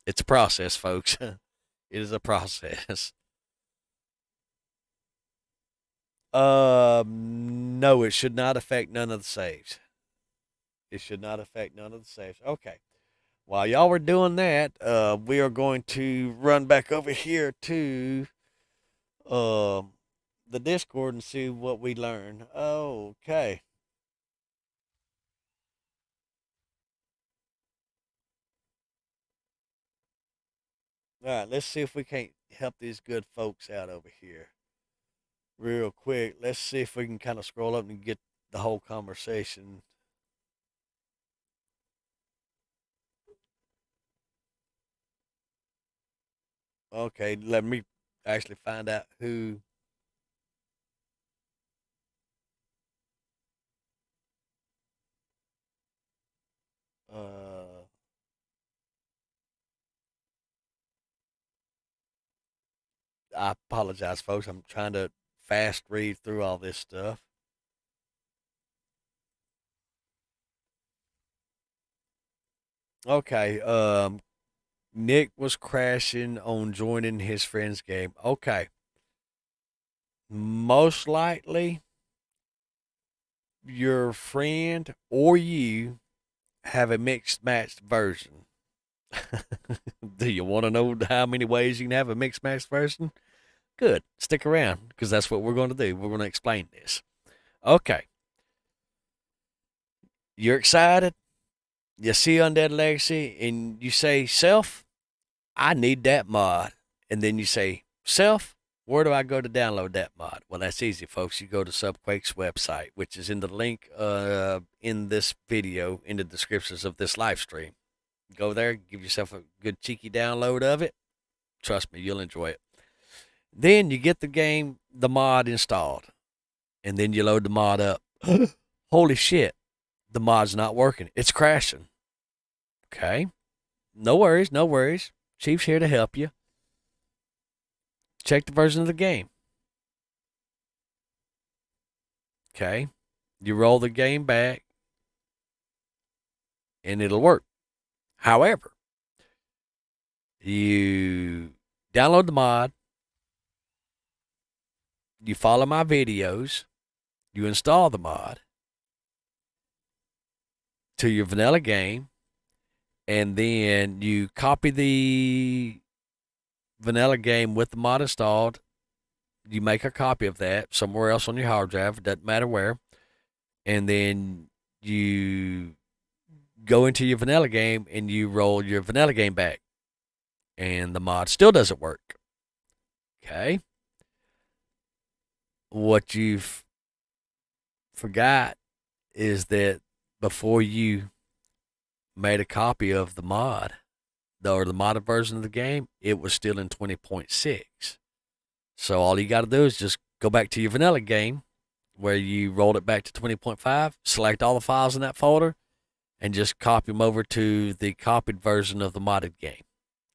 a process, folks. It is a process. No, it should not affect none of the saves. It should not affect none of the saves. Okay. While y'all were doing that, we are going to run back over here to the Discord and see what we learn. Okay. All right, let's see if we can't help these good folks out over here real quick. Let's see if we can kind of scroll up and get the whole conversation. Okay, let me actually find out who. Uh, I apologize, folks. I'm trying to fast read through all this stuff. Okay, Nick was crashing on joining his friend's game. Okay, most likely your friend or you have a mixed matched version. Do you want to know how many ways you can have a mixed matched version? Good. Stick around because that's what we're going to do. We're going to explain this. Okay. You're excited. You see Undead Legacy and you say, Self, I need that mod. And then you say, Self, where do I go to download that mod? Well, that's easy, folks. You go to Subquake's website, which is in the link in this video, in the descriptions of this live stream. Go there, give yourself a good cheeky download of it. Trust me, you'll enjoy it. Then you get the mod installed, and then you load the mod up. Holy shit, the mod's not working. It's crashing. Okay. No worries, no worries. Chief's here to help you. Check the version of the game. Okay. You roll the game back, and it'll work. However, you download the mod, you follow my videos, you install the mod to your vanilla game, and then you copy the vanilla game with the mod installed. You make a copy of that somewhere else on your hard drive, it doesn't matter where, and then you go into your vanilla game and you roll your vanilla game back, and the mod still doesn't work. Okay. What you've forgot is that before you made a copy of the mod, or the modded version of the game, it was still in 20.6. So all you got to do is just go back to your vanilla game where you rolled it back to 20.5, select all the files in that folder, and just copy them over to the copied version of the modded game.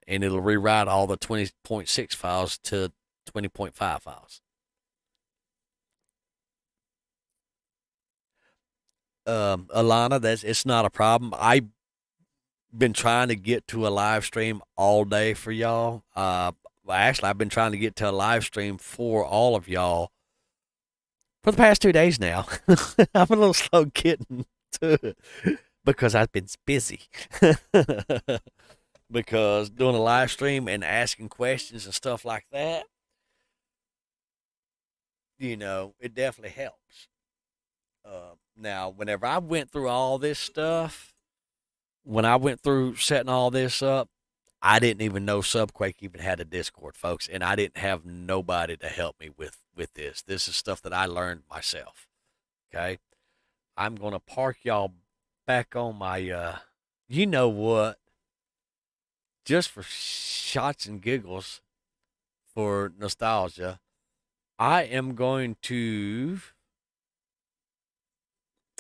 And it'll rewrite all the 20.6 files to 20.5 files. Alana, it's not a problem. I've been trying to get to a live stream all day for y'all. Actually, I've been trying to get to a live stream for all of y'all for the past 2 days now. I'm a little slow getting to it because I've been busy. Because doing a live stream and asking questions and stuff like that, it definitely helps. Now, whenever I went through all this stuff, when I went through setting all this up, I didn't even know Subquake even had a Discord, folks, and I didn't have nobody to help me with this. This is stuff that I learned myself. Okay, I'm gonna park y'all back on my. You know what? Just for shots and giggles, for nostalgia, I am going to.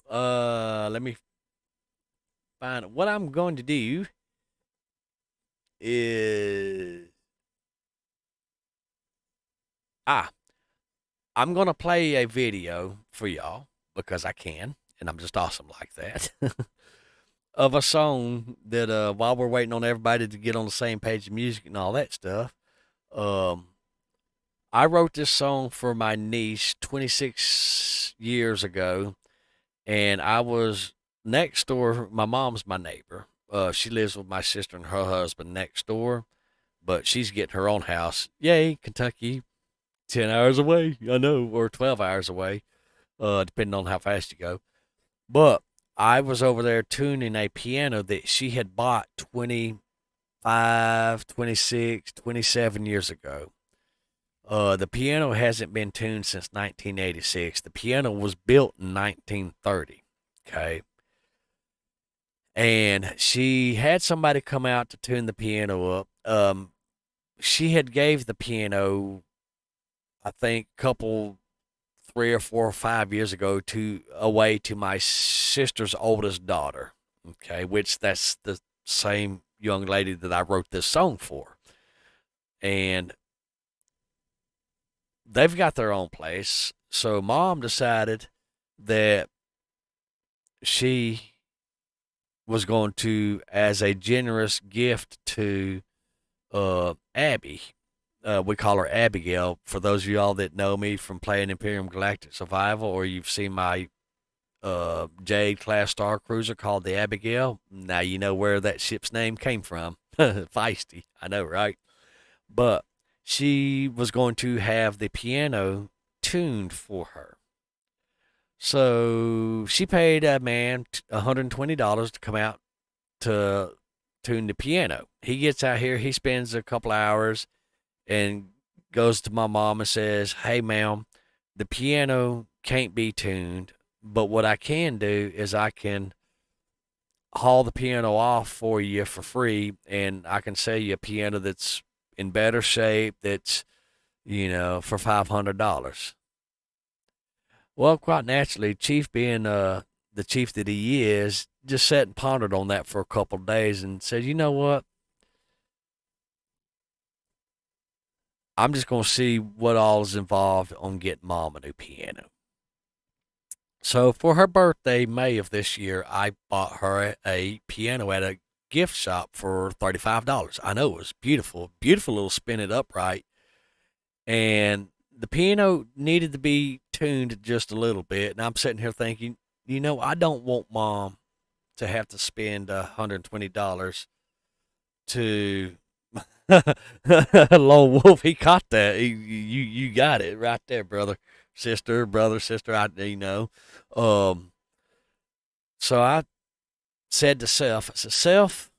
Let me find what I'm going to do is I'm gonna play a video for y'all because I can, and I'm just awesome like that. Of a song that while we're waiting on everybody to get on the same page of music and all that stuff, um, I wrote this song for my niece 26 years ago, and I was next door. My mom's my neighbor. She lives with my sister and her husband next door, but she's getting her own house. Yay, Kentucky, 10 hours away, I know, or 12 hours away, depending on how fast you go. But I was over there tuning a piano that she had bought 25, 26, 27 years ago. The piano hasn't been tuned since 1986. The piano was built in 1930. Okay. And she had somebody come out to tune the piano up. She had gave the piano, I think, couple 3 or 4 or 5 years ago away to my sister's oldest daughter. Okay, which that's the same young lady that I wrote this song for. And they've got their own place. So mom decided that she was going to, as a generous gift to Abby, we call her Abigail. For those of y'all that know me from playing Imperium Galactic Survival, or you've seen my Jade class star cruiser called the Abigail, now you know where that ship's name came from. Feisty, I know, right? But she was going to have the piano tuned for her. So she paid a man $120 to come out to tune the piano. He gets out here, he spends a couple hours and goes to my mom and says, "Hey, ma'am, the piano can't be tuned, but what I can do is I can haul the piano off for you for free, and I can sell you a piano that's in better shape, that's, for $500. Well, quite naturally, Chief being the chief that he is, just sat and pondered on that for a couple of days and said, "You know what? I'm just going to see what all is involved on getting Mom a new piano." So for her birthday, May of this year, I bought her a piano at a gift shop for $35. I know, it was beautiful, beautiful little spin it upright. And the piano needed to be tuned just a little bit. And I'm sitting here thinking, I don't want Mom to have to spend $120 to Lone Wolf. He caught that. You got it right there, brother, sister. So I said to Self, I said, "Self,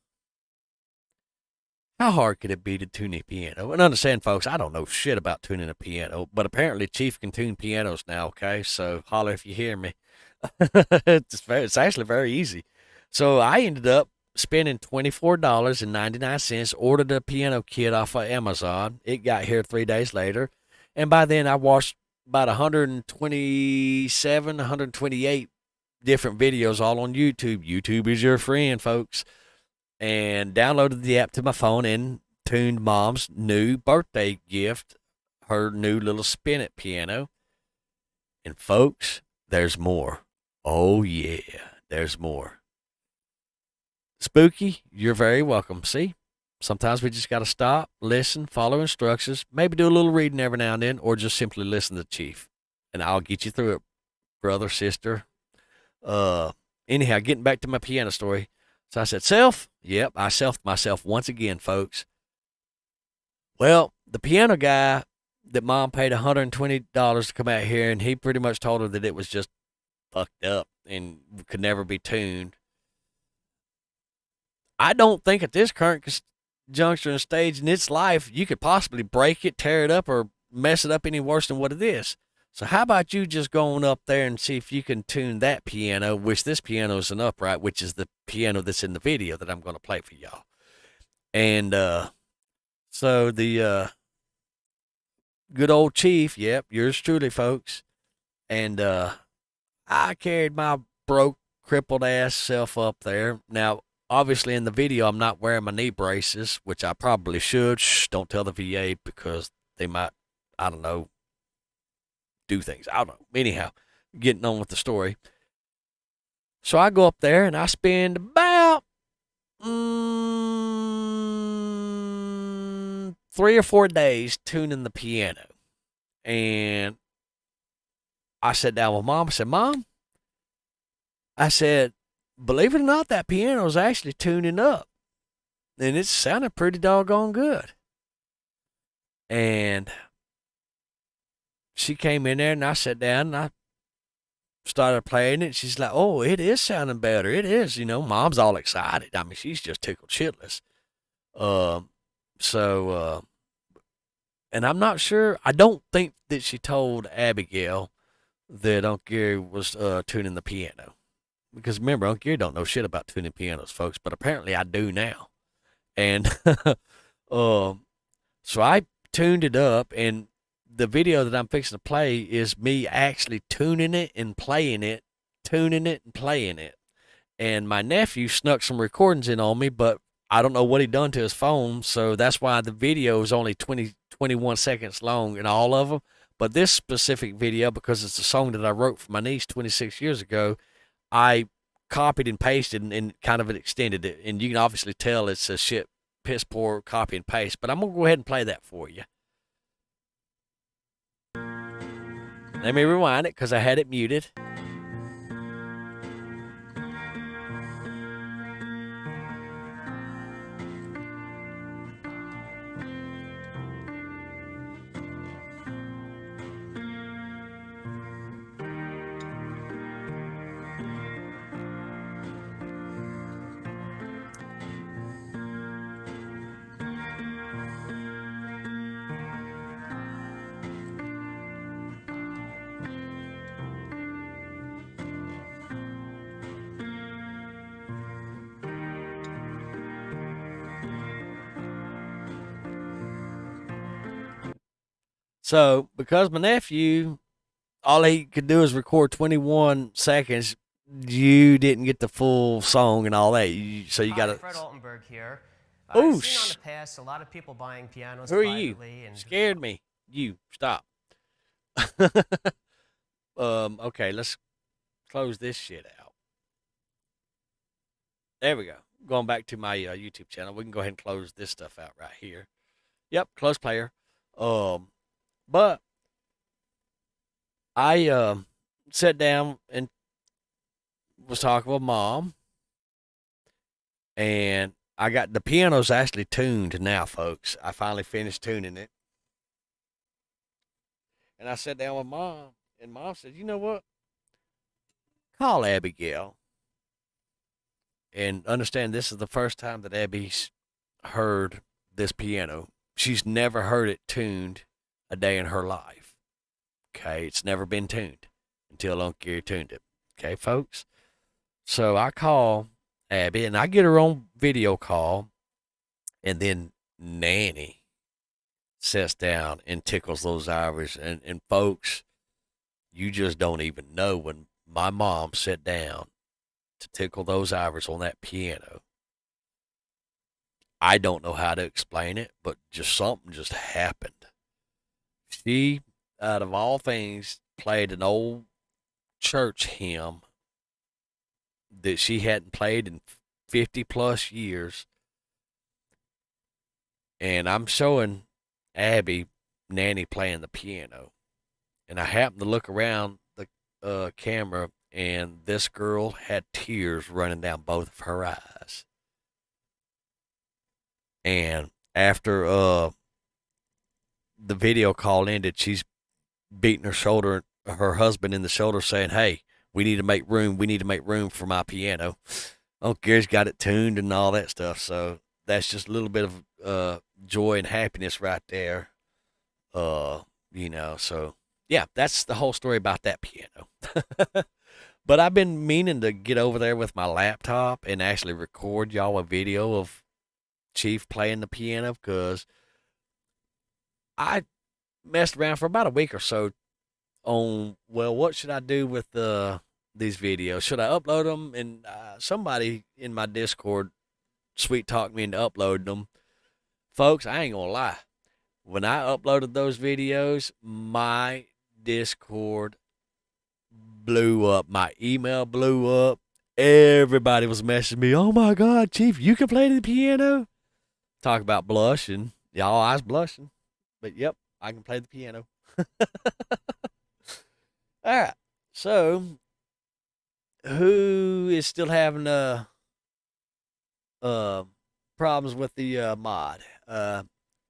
how hard could it be to tune a piano?" And understand, folks, I don't know shit about tuning a piano, but apparently Chief can tune pianos now, okay? So holler if you hear me. It's actually very easy. So I ended up spending $24.99, ordered a piano kit off of Amazon. It got here 3 days later. And by then I watched about 127, 128 different videos all on YouTube. YouTube is your friend, folks. And downloaded the app to my phone and tuned Mom's new birthday gift, her new little spin it piano. And folks, there's more. Oh yeah, there's more. Spooky, you're very welcome. See, sometimes we just got to stop, listen, follow instructions, maybe do a little reading every now and then, or just simply listen to Chief. and I'll get you through it, brother, sister. Anyhow, getting back to my piano story. So I said, self? Yep, I selfed myself once again, folks. Well, the piano guy that mom paid $120 to come out here, and he pretty much told her that it was just fucked up and could never be tuned. I don't think at this current juncture and stage in its life, you could possibly break it, tear it up, or mess it up any worse than what it is. So how about you just going up there and see if you can tune that piano, which this piano is an upright, which is the piano that's in the video that I'm going to play for y'all. And so the good old chief, yep, yours truly, folks. And I carried my broke, crippled ass self up there. Now, obviously in the video, I'm not wearing my knee braces, which I probably should. Shh, don't tell the VA because they might, I don't know, do things. I don't know. Anyhow, getting on with the story. So I go up there and I spend about 3 or 4 days tuning the piano. And I sat down with mom. I said, Mom, I said, believe it or not, that piano is actually tuning up. And it sounded pretty doggone good. And she came in there and I sat down and I started playing it. She's like, oh, it is sounding better. It is, mom's all excited. I mean, she's just tickled shitless. And I'm not sure. I don't think that she told Abigail that Uncle Gary was tuning the piano. Because remember, Uncle Gary don't know shit about tuning pianos, folks, but apparently I do now. And so I tuned it up, and the video that I'm fixing to play is me actually tuning it and playing it, tuning it and playing it. And my nephew snuck some recordings in on me, but I don't know what he done to his phone, so that's why the video is only 21 seconds long in all of them. But this specific video, because it's a song that I wrote for my niece 26 years ago, I copied and pasted and kind of extended it. And you can obviously tell it's a shit, piss poor copy and paste. But I'm going to go ahead and play that for you. Let me rewind it because I had it muted. So, because my nephew, all he could do is record 21 seconds, you didn't get the full song and all that. So you got to. Fred Altenberg here. Oh, I've seen on the past a lot of people buying pianos. Who are you? Scared me. You stop. Okay, let's close this shit out. There we go. Going back to my YouTube channel, we can go ahead and close this stuff out right here. Yep, close player. But I sat down and was talking with Mom, and I got the piano's actually tuned now, folks. I finally finished tuning it. And I sat down with Mom, and Mom said, you know what? Call Abigail. And understand this is the first time that Abby's heard this piano. She's never heard it tuned a day in her life. Okay, it's never been tuned until Uncle Gary tuned it. Okay, folks? So I call Abby, and I get her on video call, and then Nanny sits down and tickles those ivories. And folks, you just don't even know when my mom sat down to tickle those ivories on that piano. I don't know how to explain it, but just something just happened. She, out of all things, played an old church hymn that she hadn't played in 50 plus years. And I'm showing Abby Nanny playing the piano. and I happened to look around the camera, and this girl had tears running down both of her eyes. And after the video call ended, she's beating her husband in the shoulder, saying, "Hey, we need to make room. We need to make room for my piano." Oh, Gary's got it tuned and all that stuff. So that's just a little bit of joy and happiness right there. Uh, so yeah, that's the whole story about that piano. But I've been meaning to get over there with my laptop and actually record y'all a video of Chief playing the piano, because I messed around for about a week or so on, well, what should I do with these videos? Should I upload them? And somebody in my Discord sweet talked me into uploading them. Folks, I ain't gonna lie. When I uploaded those videos, my Discord blew up. My email blew up. Everybody was messaging me. Oh my God, Chief, you can play the piano? Talk about blushing. Y'all, I was blushing. But yep, I can play the piano. All right. So, who is still having uh problems with the mod?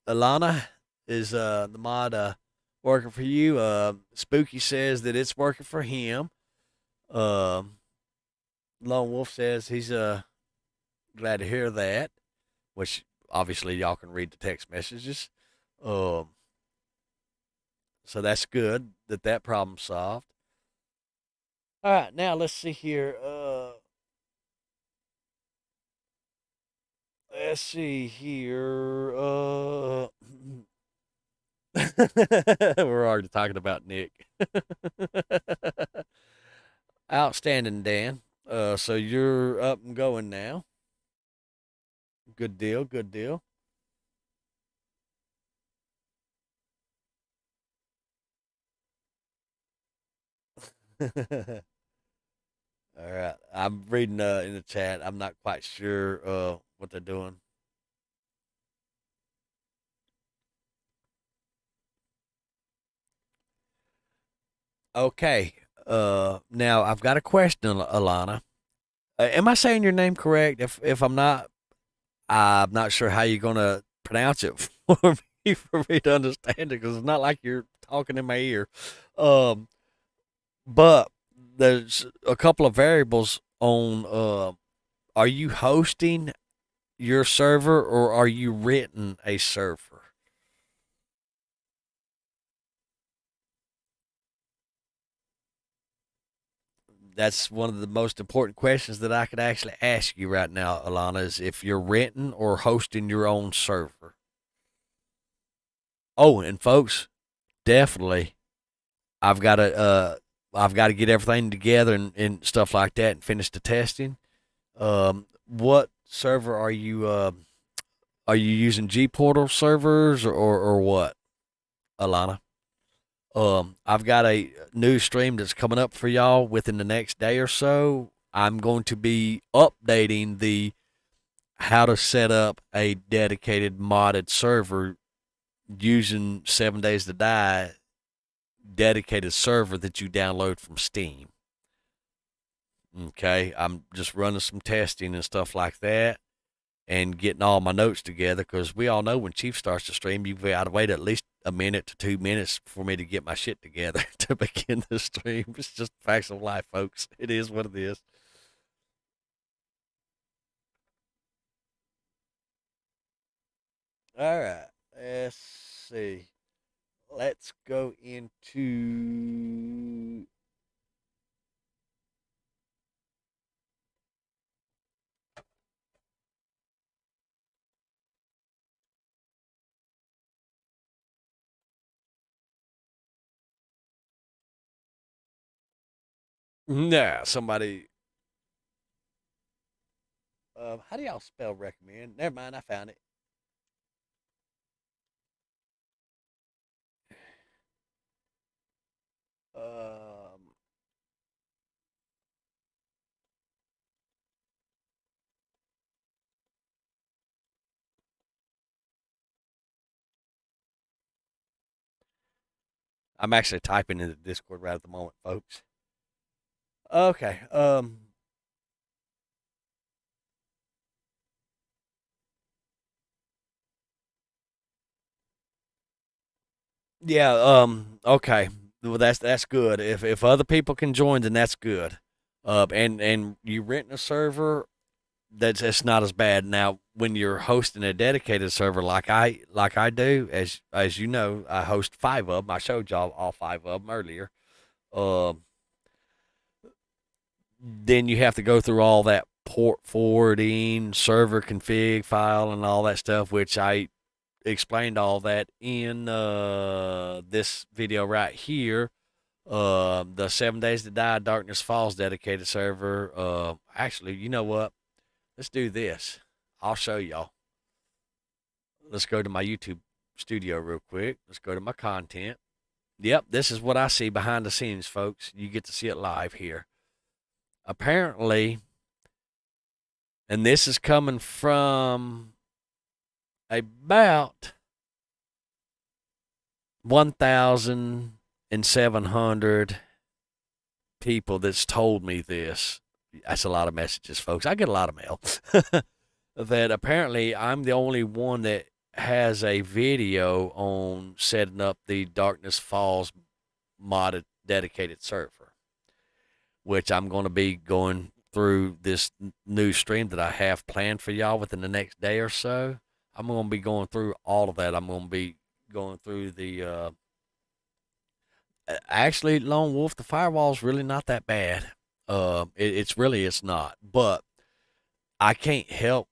Alana, is the mod working for you? Spooky says that it's working for him. Um, Lone Wolf says he's glad to hear that, which obviously y'all can read the text messages. Um, so that's good that that problem's solved. All right, now let's see here. Let's see here. We're already talking about Nick. Outstanding, Dan. So you're up and going now. Good deal. Good deal. All right. I'm reading in the chat. I'm not quite sure what they're doing. Okay. Now I've got a question, Alana. Am I saying your name correct? If I'm not sure how you're gonna pronounce it for me to understand it, because it's not like you're talking in my ear. Um, but there's a couple of variables on. Are you hosting your server, or are you renting a server? That's one of the most important questions that I could actually ask you right now, Alana, is if you're renting or hosting your own server. Oh, and folks, definitely, I've got to get everything together and stuff like that and finish the testing. What server are you using G Portal servers, or what, Alana? I've got a new stream that's coming up for y'all within the next day or so. I'm going to be updating the how to set up a dedicated modded server using 7 Days to Die dedicated server that you download from Steam. Okay, I'm just running some testing and stuff like that, and getting all my notes together, because we all know when Chief starts to stream, you've got to wait at least a minute to 2 minutes for me to get my shit together to begin the stream. It's just facts of life, folks. It is what it is. All right, let's see. Let's go into. Nah, somebody. How do y'all spell recommend? Never mind, I found it. Um, I'm actually typing in the Discord right at the moment, folks. Okay. Yeah. Okay. Well, that's good. If other people can join, then that's good. And you renting a server, that's not as bad. Now, when you're hosting a dedicated server like I do, as you know, I host 5 of them. I showed y'all all 5 of them earlier. Um, then you have to go through all that port forwarding, server config file, and all that stuff, which I explained all that in this video right here. The 7 Days to Die Darkness Falls dedicated server. Actually, you know what? Let's do this. I'll show y'all. Let's go to my YouTube studio real quick. Let's go to my content. Yep, this is what I see behind the scenes, folks. You get to see it live here. Apparently, and this is coming from about 1,700 people that's told me this. That's a lot of messages, folks. I get a lot of mail. That apparently I'm the only one that has a video on setting up the Darkness Falls modded dedicated server, which I'm going to be going through this new stream that I have planned for y'all within the next day or so. I'm going to be going through all of that. I'm going to be going through the actually, Lone Wolf, the firewall's really not that bad. It's not. But I can't help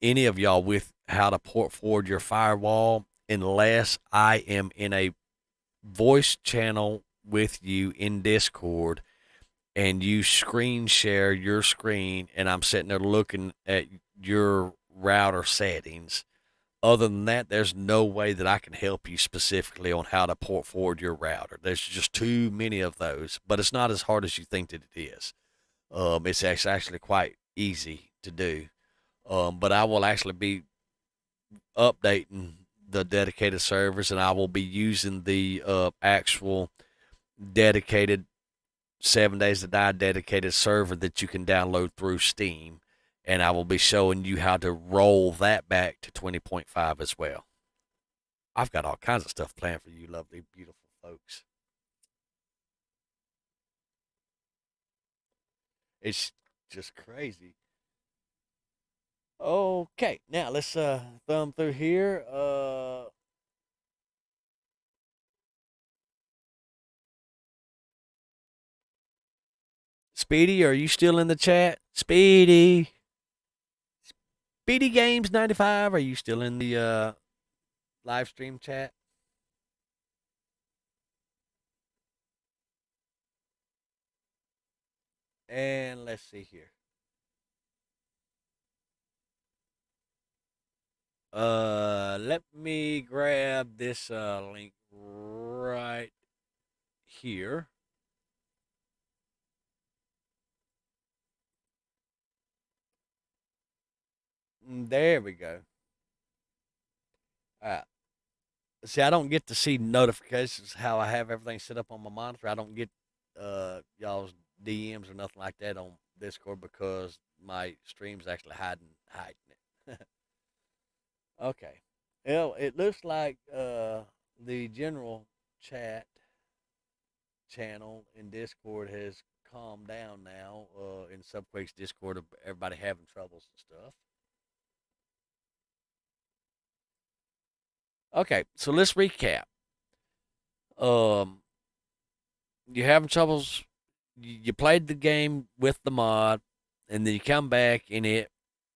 any of y'all with how to port forward your firewall unless I am in a voice channel with you in Discord and you screen share your screen and I'm sitting there looking at your router settings. Other than that, there's no way that I can help you specifically on how to port forward your router. There's just too many of those, but it's not as hard as you think that it is. It's actually quite easy to do. But I will actually be updating the dedicated servers, and I will be using the actual dedicated 7 Days to Die dedicated server that you can download through Steam, and I will be showing you how to roll that back to 20.5 as well. I've got all kinds of stuff planned for you, lovely, beautiful folks. It's just crazy. Okay, now let's thumb through here. Speedy, are you still in the chat? Speedy. Speedy Games 95, are you still in the live stream chat? And let's see here. Let me grab this link right here. There we go. All right. See, I don't get to see notifications how I have everything set up on my monitor. I don't get y'all's DMs or nothing like that on Discord because my stream's actually hiding it. Okay. Well, it looks like the general chat channel in Discord has calmed down now. In Subquake's Discord, of everybody having troubles and stuff. Okay, so let's recap. Um, you having troubles? You played the game with the mod, and then you come back and it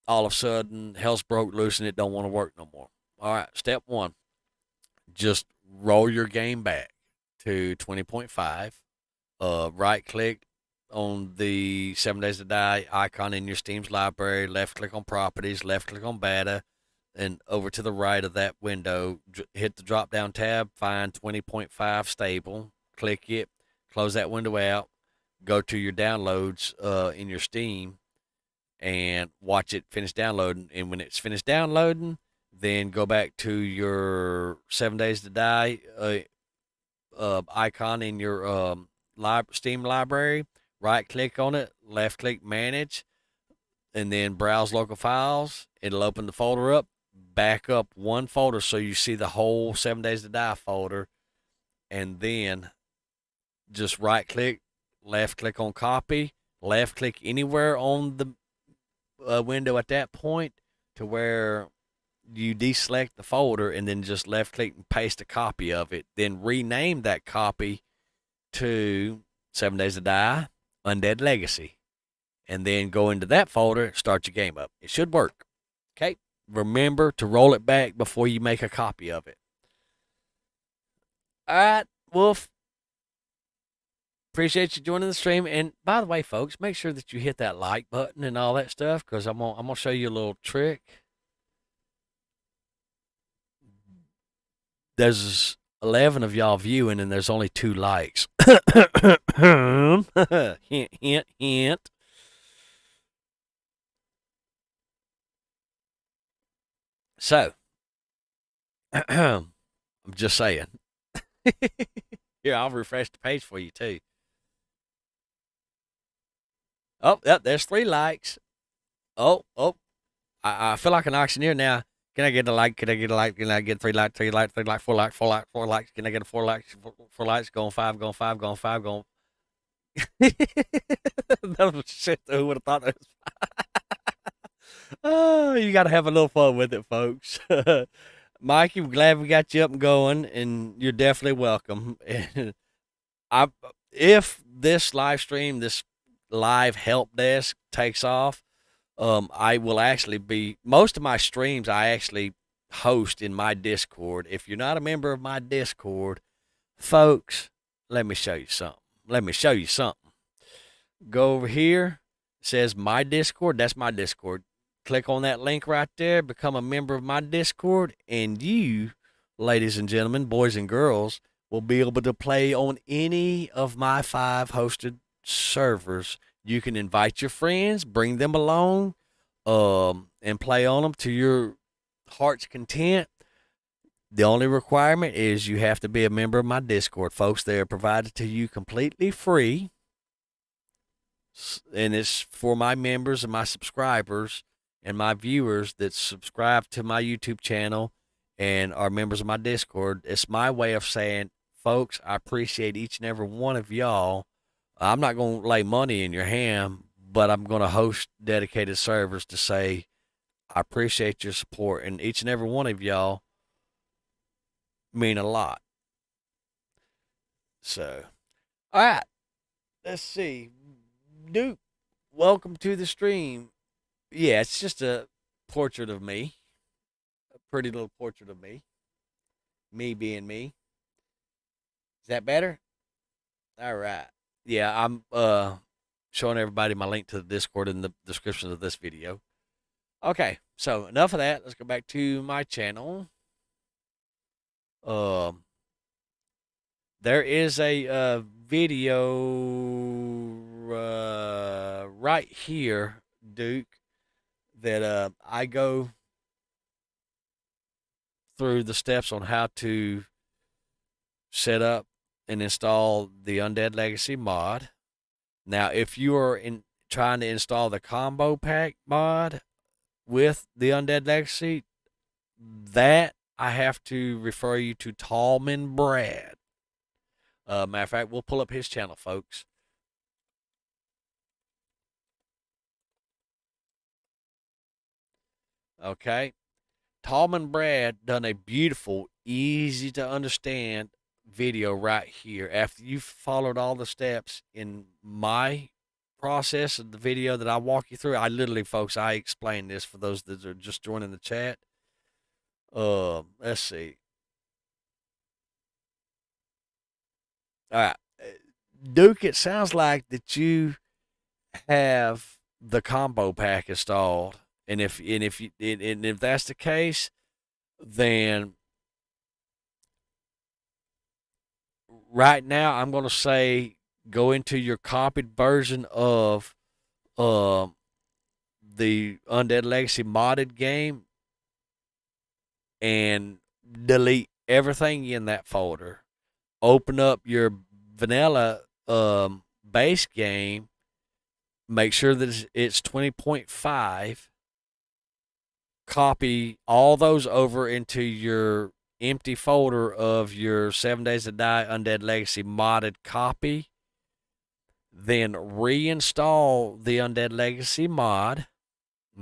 all of a sudden hell's broke loose and it don't want to work no more. All right, step one, just roll your game back to 20.5. Right click on the 7 Days to Die icon in your Steam's library, left click on properties, left click on beta, and over to the right of that window, hit the drop down tab, find 20.5 stable, click it, close that window out, go to your downloads in your Steam, and watch it finish downloading. And when it's finished downloading, then go back to your 7 Days to Die icon in your Steam library. Right click on it, left click manage, and then browse local files. It'll open the folder up, back up one folder so you see the whole 7 Days to Die folder, and then just right click, left click on copy, left click anywhere on the window at that point to where you deselect the folder, and then just left click and paste a copy of it. Then rename that copy to 7 Days to Die, Undead Legacy, and then go into that folder, start your game up. It should work. Okay? Remember to roll it back before you make a copy of it. All right, Wolf. Appreciate you joining the stream. And by the way, folks, make sure that you hit that like button and all that stuff, because I'm gonna show you a little trick. There's 11 of y'all viewing, and there's only 2 likes. Hint, hint, hint. So, I'm just saying. Here, I'll refresh the page for you, too. Oh, yep, there's 3 likes. Oh, I feel like an auctioneer now. Can I get a like? Can I get a like? Can I get 3 likes? 3 likes? 3 likes? 4 likes? 4 likes? Can I get a 4 likes? 4 likes? Going 5, going 5, going 5, going. That was shit. Who would have thought that was... Oh, you got to have a little fun with it, folks. Mikey, we're glad we got you up and going, and you're definitely welcome. If this live stream, this live help desk takes off, I will actually be, most of my streams I actually host in my Discord. If you're not a member of my Discord, folks, let me show you something. Go over here. It says my Discord. That's my Discord. Click on that link right there. Become a member of my Discord. And you, ladies and gentlemen, boys and girls, will be able to play on any of my 5 hosted servers. You can invite your friends, bring them along, and play on them to your heart's content. The only requirement is you have to be a member of my Discord, folks. They are provided to you completely free, and it's for my members and my subscribers and my viewers that subscribe to my YouTube channel and are members of my Discord. It's my way of saying, folks, I appreciate each and every one of y'all. I'm not going to lay money in your hand, but I'm going to host dedicated servers to say, I appreciate your support. And each and every one of y'all mean a lot. So, all right. Let's see. Duke, welcome to the stream. Yeah, it's just a portrait of me. A pretty little portrait of me. Me being me. Is that better? All right. Yeah, I'm showing everybody my link to the Discord in the description of this video. Okay, so enough of that. Let's go back to my channel. There is a video right here, Duke, that I go through the steps on how to set up and install the Undead Legacy mod. Now, if you are trying to install the combo pack mod with the Undead Legacy, that I have to refer you to Tallman Brad. Matter of fact, we'll pull up his channel, folks. Okay. Tallman Brad done a beautiful, easy to understand video right here. After you've followed all the steps in my process of the video that I walk you through, I literally, folks, I explain this for those that are just joining the chat. Let's see. All right, Duke, it sounds like that you have the combo pack installed, and if that's the case, then right now I'm going to say go into your copied version of the Undead Legacy modded game and delete everything in that folder. open up your vanilla base game, make sure that it's 20.5, copy all those over into your empty folder of your 7 Days to Die Undead Legacy modded copy, then reinstall the Undead Legacy mod.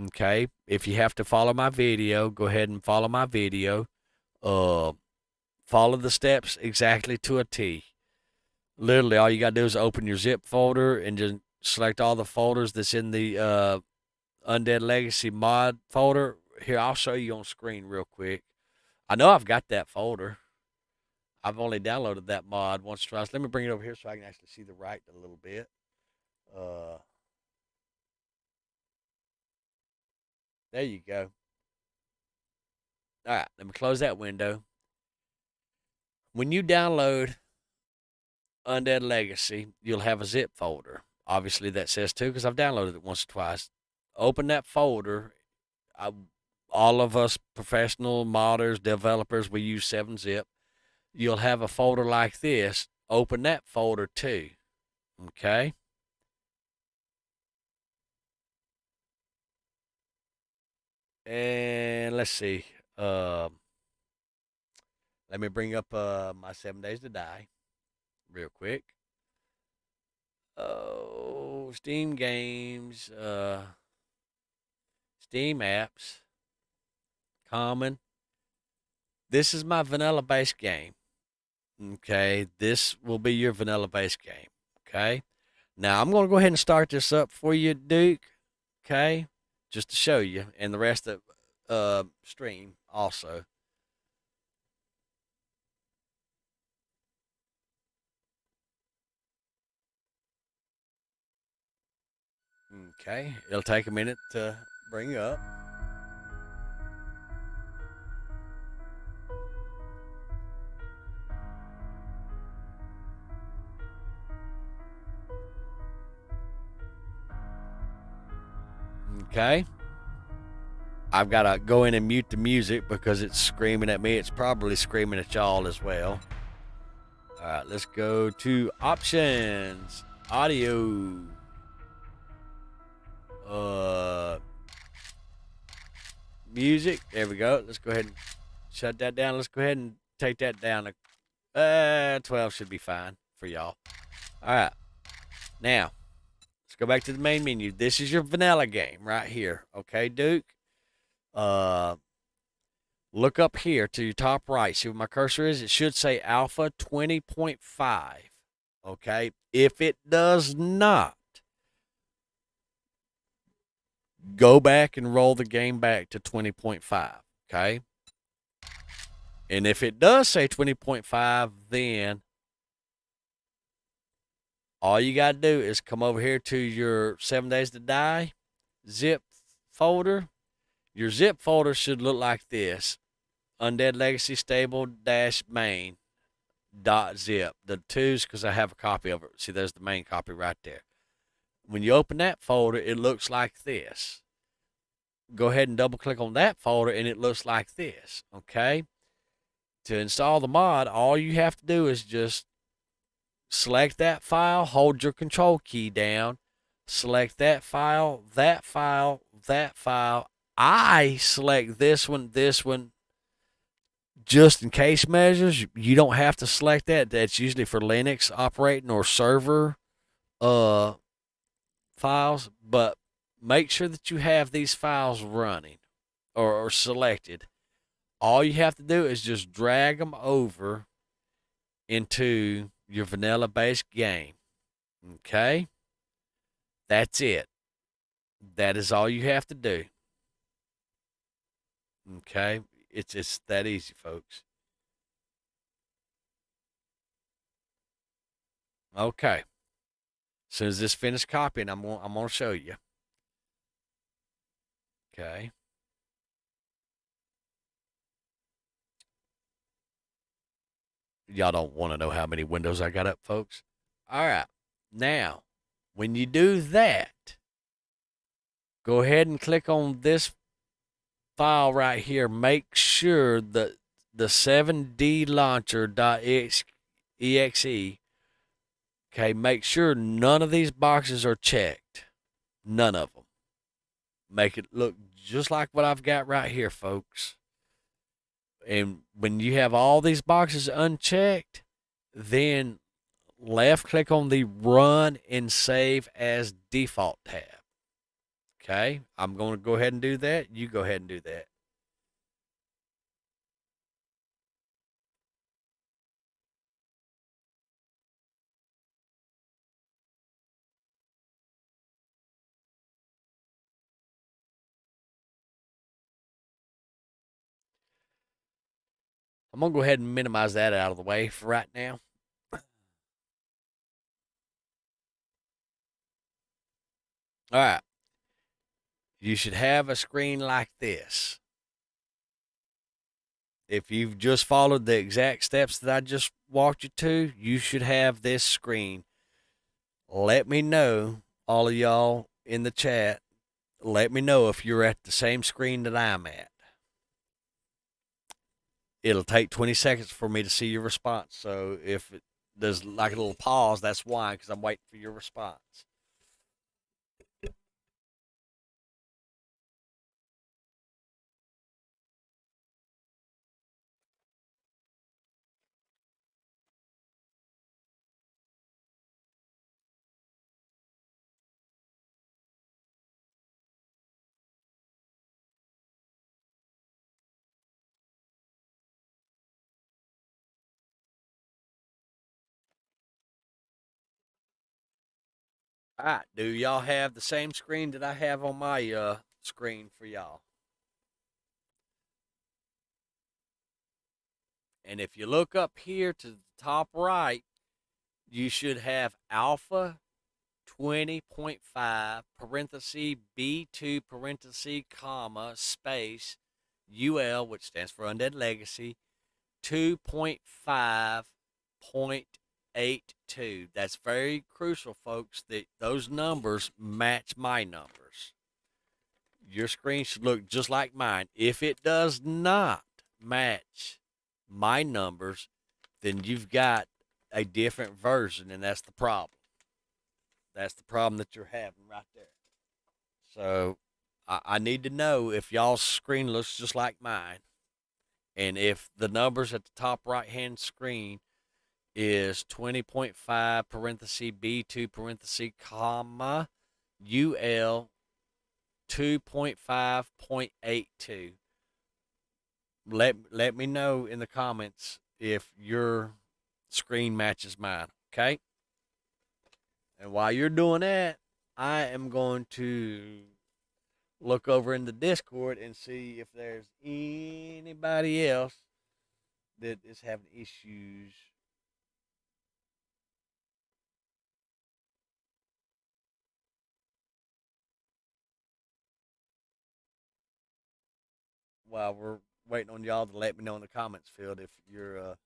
Okay, if you have to follow my video, go ahead and follow my video. Follow the steps exactly to a T. Literally, all you got to do is open your zip folder and just select all the folders that's in the Undead Legacy mod folder. Here, I'll show you on screen real quick. I know I've got that folder. I've only downloaded that mod once or twice. Let me bring it over here so I can actually see the right a little bit. There you go. All right, let me close that window. When you download Undead Legacy, you'll have a zip folder. Obviously, that says 2 because I've downloaded it once or twice. Open that folder. All of us professional modders, developers, we use 7-zip. You'll have a folder like this. Open that folder too. Okay? And let's see. Let me bring up my 7 Days to Die real quick. Oh, Steam games, Steam apps, common. This is my vanilla base game. Okay, this will be your vanilla base game. Okay, now I'm going to go ahead and start this up for you, Duke. Okay, just to show you, and the rest of stream also. Okay, it'll take a minute to bring up. Okay. I've got to go in and mute the music because it's screaming at me. It's probably screaming at y'all as well. All right, let's go to options, audio. Music. There we go. Let's go ahead and shut that down. Let's go ahead and take that down. 12 should be fine for y'all. All right. Now, let's go back to the main menu. This is your vanilla game right here. Okay, Duke? Look up here to your top right. See where my cursor is? It should say Alpha 20.5. Okay? If it does not, go back and roll the game back to 20.5. Okay? And if it does say 20.5, then all you got to do is come over here to your 7 Days to Die zip folder. Your zip folder should look like this. Undead Legacy Stable -main .zip. The 2's because I have a copy of it. See, there's the main copy right there. When you open that folder, it looks like this. Go ahead and double click on that folder and it looks like this. Okay? To install the mod, all you have to do is just select that file, hold your control key down, select that file, that file, that file. I select this one, just in case measures. You don't have to select that. That's usually for Linux operating or server files, but make sure that you have these files running or selected. All you have to do is just drag them over into your vanilla based game. Okay? That's it. That is all you have to do. Okay? It's that easy, folks. Okay. As soon as this finished copying, I'm gonna show you. Okay. Y'all don't want to know how many windows I got up, folks. All right. Now, when you do that, go ahead and click on this file right here. Make sure that the 7D launcher.exe exe. Okay, make sure none of these boxes are checked. None of them. Make it look just like what I've got right here, folks. And when you have all these boxes unchecked, then left click on the Run and Save as Default tab. Okay, I'm going to go ahead and do that. You go ahead and do that. I'm going to go ahead and minimize that out of the way for right now. All right. You should have a screen like this. If you've just followed the exact steps that I just walked you to, you should have this screen. Let me know, all of y'all in the chat, let me know if you're at the same screen that I'm at. It'll take 20 seconds for me to see your response. So if there's like a little pause, that's why, because I'm waiting for your response. All right, do y'all have the same screen that I have on my screen for y'all? And if you look up here to the top right, you should have alpha 20.5 parenthesis B2 parenthesis comma space UL, which stands for Undead Legacy, 2.5.82. That's very crucial, folks, that those numbers match my numbers. Your screen should look just like mine. If it does not match my numbers, then you've got a different version, and that's the problem. That's the problem that you're having right there. So I need to know if y'all's screen looks just like mine. And if the numbers at the top right hand screen is 20.5 parenthesis B2 parenthesis comma UL 2.5.82. Let me know in the comments if your screen matches mine, okay? And while you're doing that, I am going to look over in the Discord and see if there's anybody else that is having issues. While we're waiting on y'all to let me know in the comments field if you're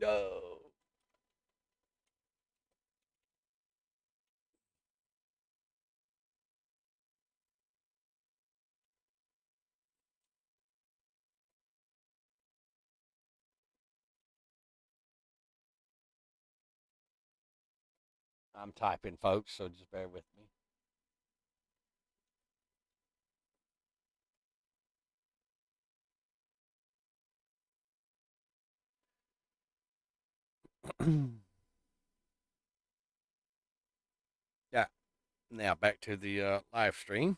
no. I'm typing, folks, so just bear with me. Yeah. Now back to the live stream.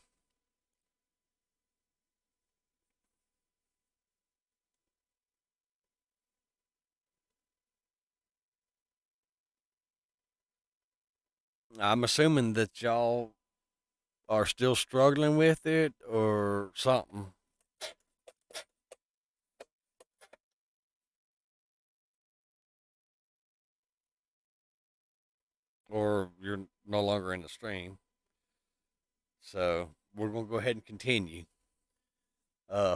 I'm assuming that y'all are still struggling with it or something. Or you're no longer in the stream. So we're going to go ahead and continue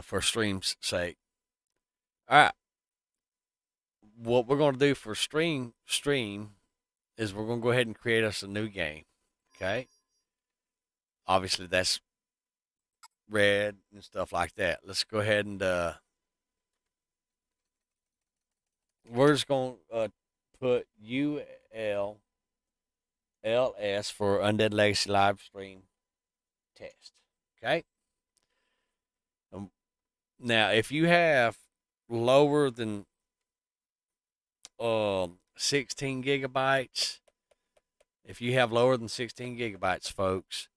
for stream's sake. All right. what we're going to do for stream is we're going to go ahead and create us a new game. Okay. Obviously, that's red and stuff like that. Let's go ahead and we're just going to put ULLS for Undead Legacy live stream test. Okay. Now, if you have lower than 16 gigabytes, folks,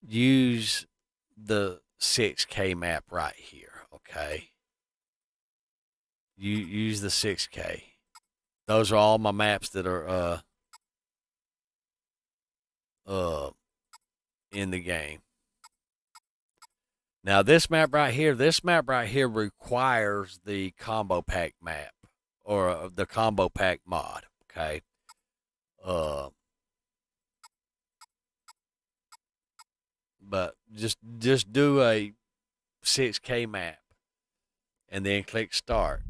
use the 6K map right here. Okay. You use the 6K. Those are all my maps that are in the game. Now this map right here requires the combo pack map or the combo pack mod. Okay. But just do a 6K map and then click start.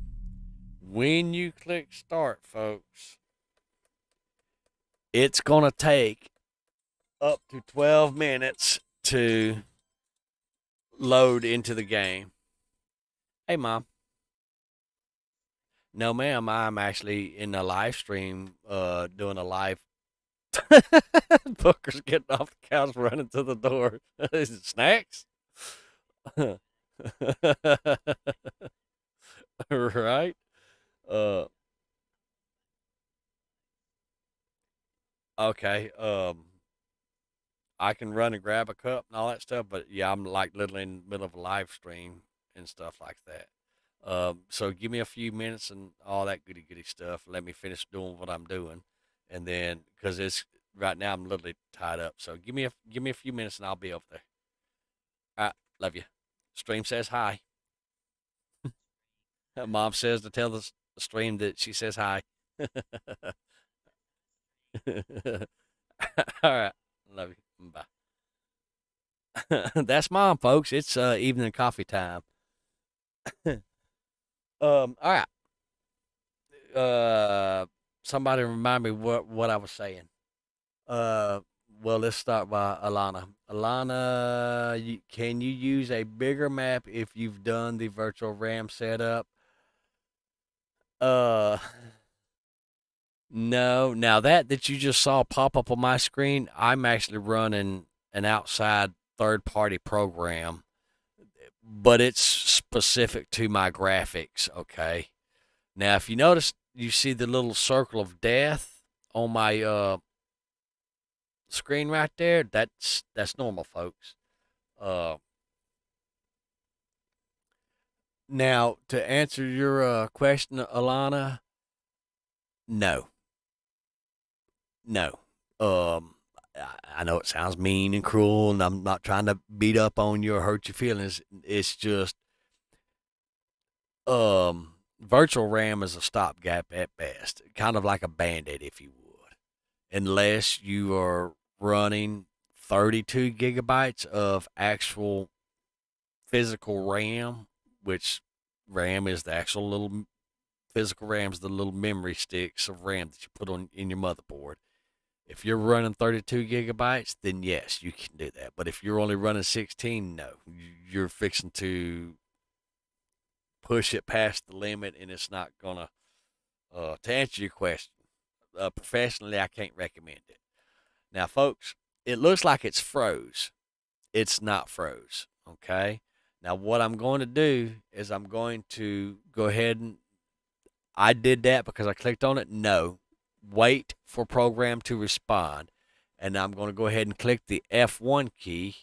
When you click start, folks, it's going to take up to 12 minutes to load into the game. Hey, Mom. No, ma'am, I'm actually in a live stream doing a live. Booker's getting off the couch, running to the door. Is it snacks? Right? Okay. I can run and grab a cup and all that stuff, but yeah, I'm like literally in the middle of a live stream and stuff like that. So give me a few minutes and all that goody stuff. Let me finish doing what I'm doing, and then because it's right now I'm literally tied up. So give me a few minutes and I'll be over there. All right, love you. Stream says hi. Mom says to tell the stream that she says hi. All right, love you. Bye. That's Mom, folks. It's evening coffee time. All right. Somebody remind me what I was saying. Well, let's start by Alana. Alana, can you use a bigger map if you've done the virtual RAM setup? No. Now that you just saw pop up on my screen, I'm actually running an outside third-party program, but it's specific to my graphics. Okay. Now, if you notice, you see the little circle of death on my screen right there. That's normal, folks. Now, to answer your question, Alana, no. I know it sounds mean and cruel, and I'm not trying to beat up on you or hurt your feelings. It's just, virtual RAM is a stopgap at best, kind of like a band-aid, if you would, unless you are running 32 gigabytes of actual physical RAM, which RAM is the actual little physical RAM's the little memory sticks of RAM that you put on in your motherboard. If you're running 32 gigabytes, then yes, you can do that. But if you're only running 16, no, you're fixing to push it past the limit, and it's not gonna. To answer your question, professionally, I can't recommend it. Now, folks, it looks like it's froze. It's not froze. Okay. Now, what I'm going to do is I'm going to go ahead and I did that because I clicked on it. No, wait for program to respond, and I'm going to go ahead and click the F1 key,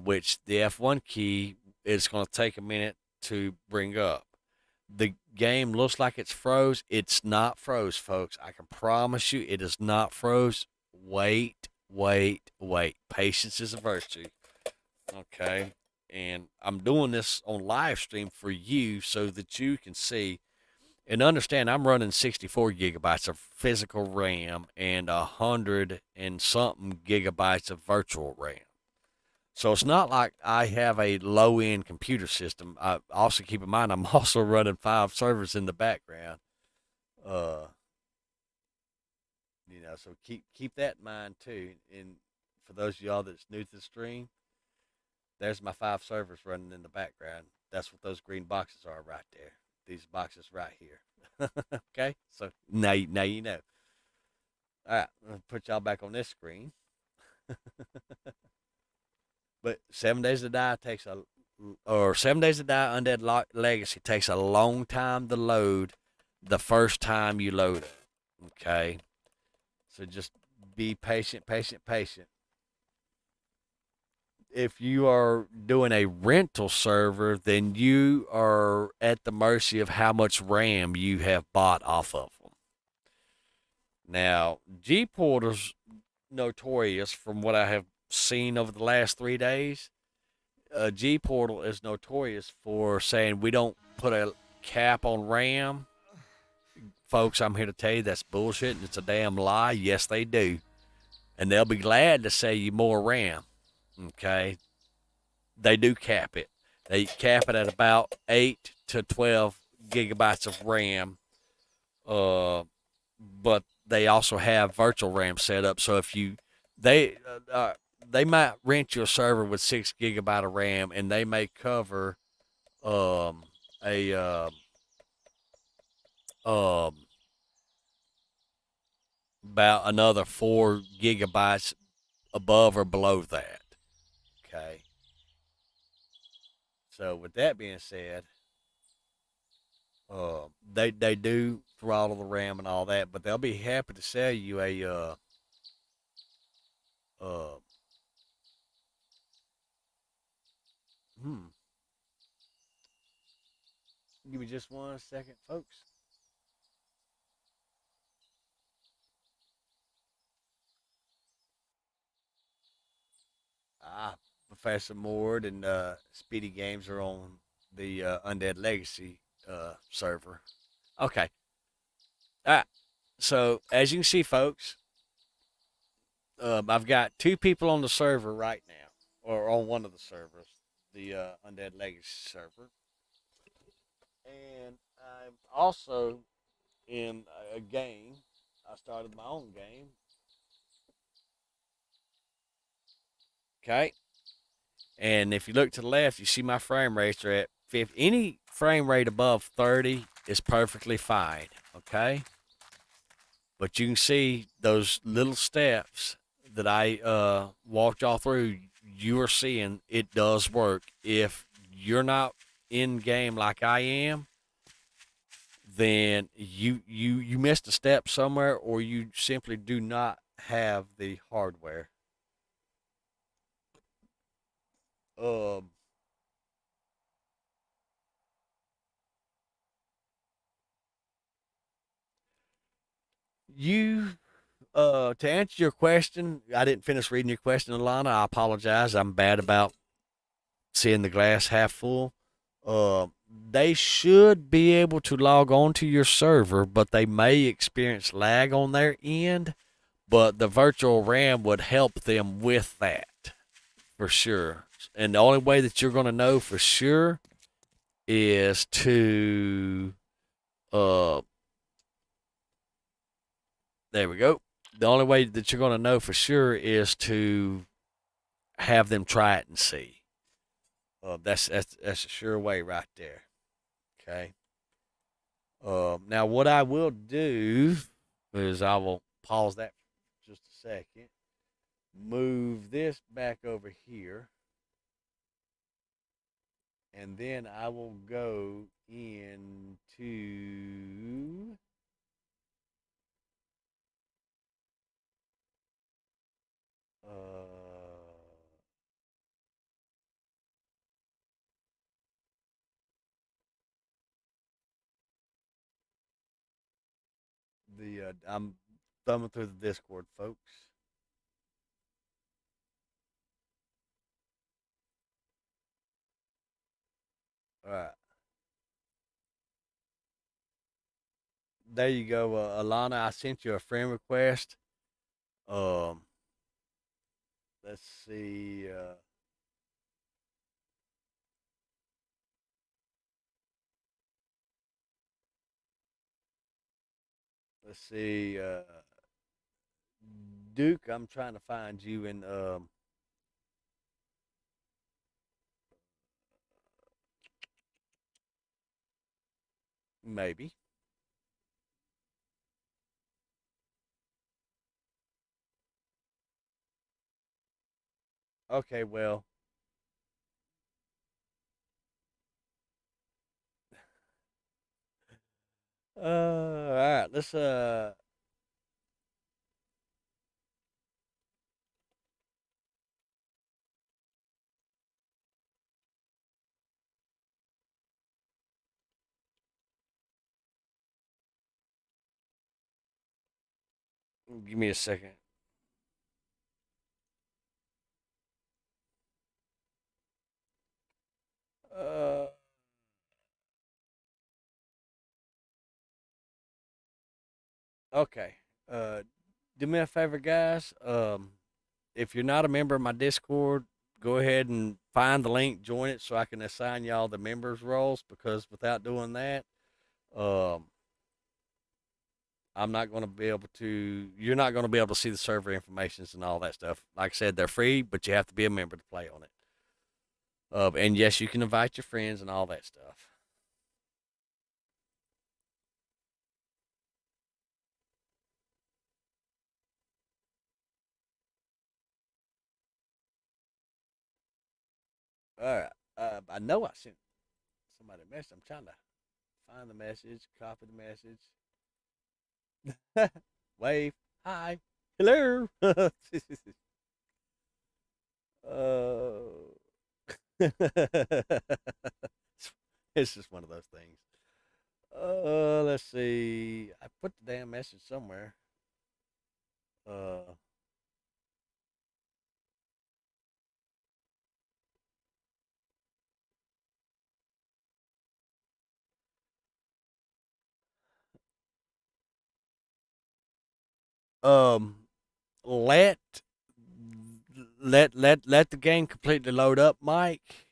which the F1 key is going to take a minute to bring up. The game looks like it's froze. It's not froze, folks. I can promise you it is not froze. Wait. Patience is a virtue. Okay. And I'm doing this on live stream for you so that you can see and understand I'm running 64 gigabytes of physical RAM and 100 and something gigabytes of virtual RAM. So it's not like I have a low end computer system. I also keep in mind I'm also running 5 servers in the background. Uh, so keep that in mind too. And for those of y'all that's new to the stream, there's my 5 servers running in the background. That's what those green boxes are right there. These boxes right here. Okay, so now you know. All right, I'll put y'all back on this screen. But 7 Days to Die takes a, or 7 Days to Die Undead Legacy takes a long time to load the first time you load it. Okay, so just be patient, patient, patient. If you are doing a rental server, then you are at the mercy of how much RAM you have bought off of them. Now, G Portal's notorious from what I have seen over the last 3 days. G Portal is notorious for saying we don't put a cap on RAM. Folks, I'm here to tell you that's bullshit and it's a damn lie. Yes, they do. And they'll be glad to sell you more RAM. Okay? They do cap it. They cap it at about 8 to 12 gigabytes of RAM. But they also have virtual RAM set up. So if you they they might rent you a server with 6 gigabyte of RAM, and they may cover a um about another 4 gigabytes above or below that. Okay. So with that being said, they do throttle the RAM and all that, but they'll be happy to sell you a uh hmm. Give me just 1 second, folks. Professor Mord and Speedy Games are on the Undead Legacy server. Okay. All right. So as you can see, folks, I've got 2 people on the server right now, or on one of the servers, the Undead Legacy server, and I'm also in a game. I started my own game. Okay. And if you look to the left, you see my frame rates are at 50. Any frame rate above 30 is perfectly fine. Okay. But you can see those little steps that I walked y'all through. You are seeing it does work. If you're not in game like I am, then you missed a step somewhere, or you simply do not have the hardware. Um, you to answer your question, I didn't finish reading your question, Alana. I apologize. I'm bad about seeing the glass half full. They should be able to log on to your server, but they may experience lag on their end. But the virtual RAM would help them with that for sure. And the only way that you're going to know for sure is to, uh, there we go. The only way that you're going to know for sure is to have them try it and see. That's a sure way right there. Okay. Now what I will do is I will pause that for just a second. Move this back over here, and then I will go into the I'm thumbing through the Discord, folks. All right, there you go, Alana. I sent you a friend request. Um, let's see. let's see. Duke, I'm trying to find you in maybe. Okay, well, all right. Let's give me a second. Uh, okay. Do me a favor, guys. If you're not a member of my Discord, go ahead and find the link, join it, so I can assign y'all the members roles. Because without doing that, um, I'm not going to be able to. You're not going to be able to see the server informations and all that stuff. Like I said, they're free, but you have to be a member to play on it. And yes, you can invite your friends and all that stuff. All right. I know I sent somebody a message. I'm trying to find the message, copy the message. Wave. Hi. Hello. uh, it's just one of those things. Let's see. I put the damn message somewhere. Uh, um, let let the game completely load up, Mike.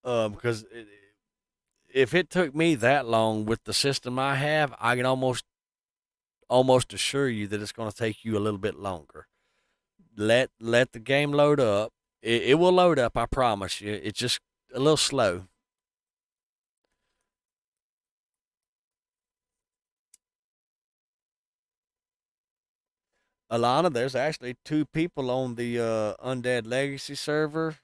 Because if it took me that long with the system I have, I can almost assure you that it's going to take you a little bit longer. Let the game load up. It will load up, I promise you. It's just a little slow. Alana, there's actually two people on the Undead Legacy server.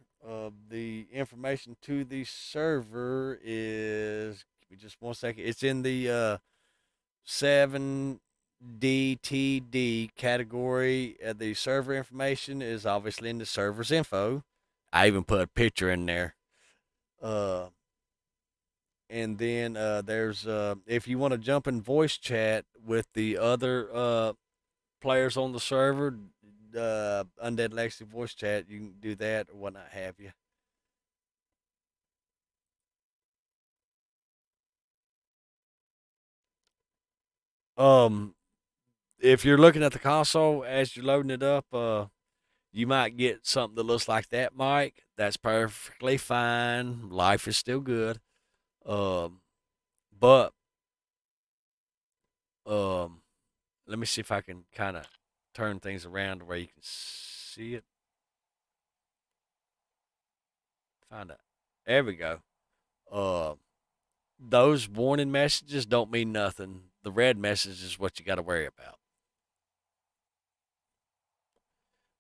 The information to the server is, give me just one second. It's in the 7DTD category. The server information is obviously in the server's info. I even put a picture in there. Uh, and then there's if you want to jump in voice chat with the other players on the server, Undead Legacy voice chat, you can do that or whatnot have you. Um, if you're looking at the console as you're loading it up, you might get something that looks like that, Mike. That's perfectly fine. Life is still good. Um, but um, let me see if I can kind of turn things around to where you can see it. Find out. There we go. Uh, those warning messages don't mean nothing. The red message is what you got to worry about.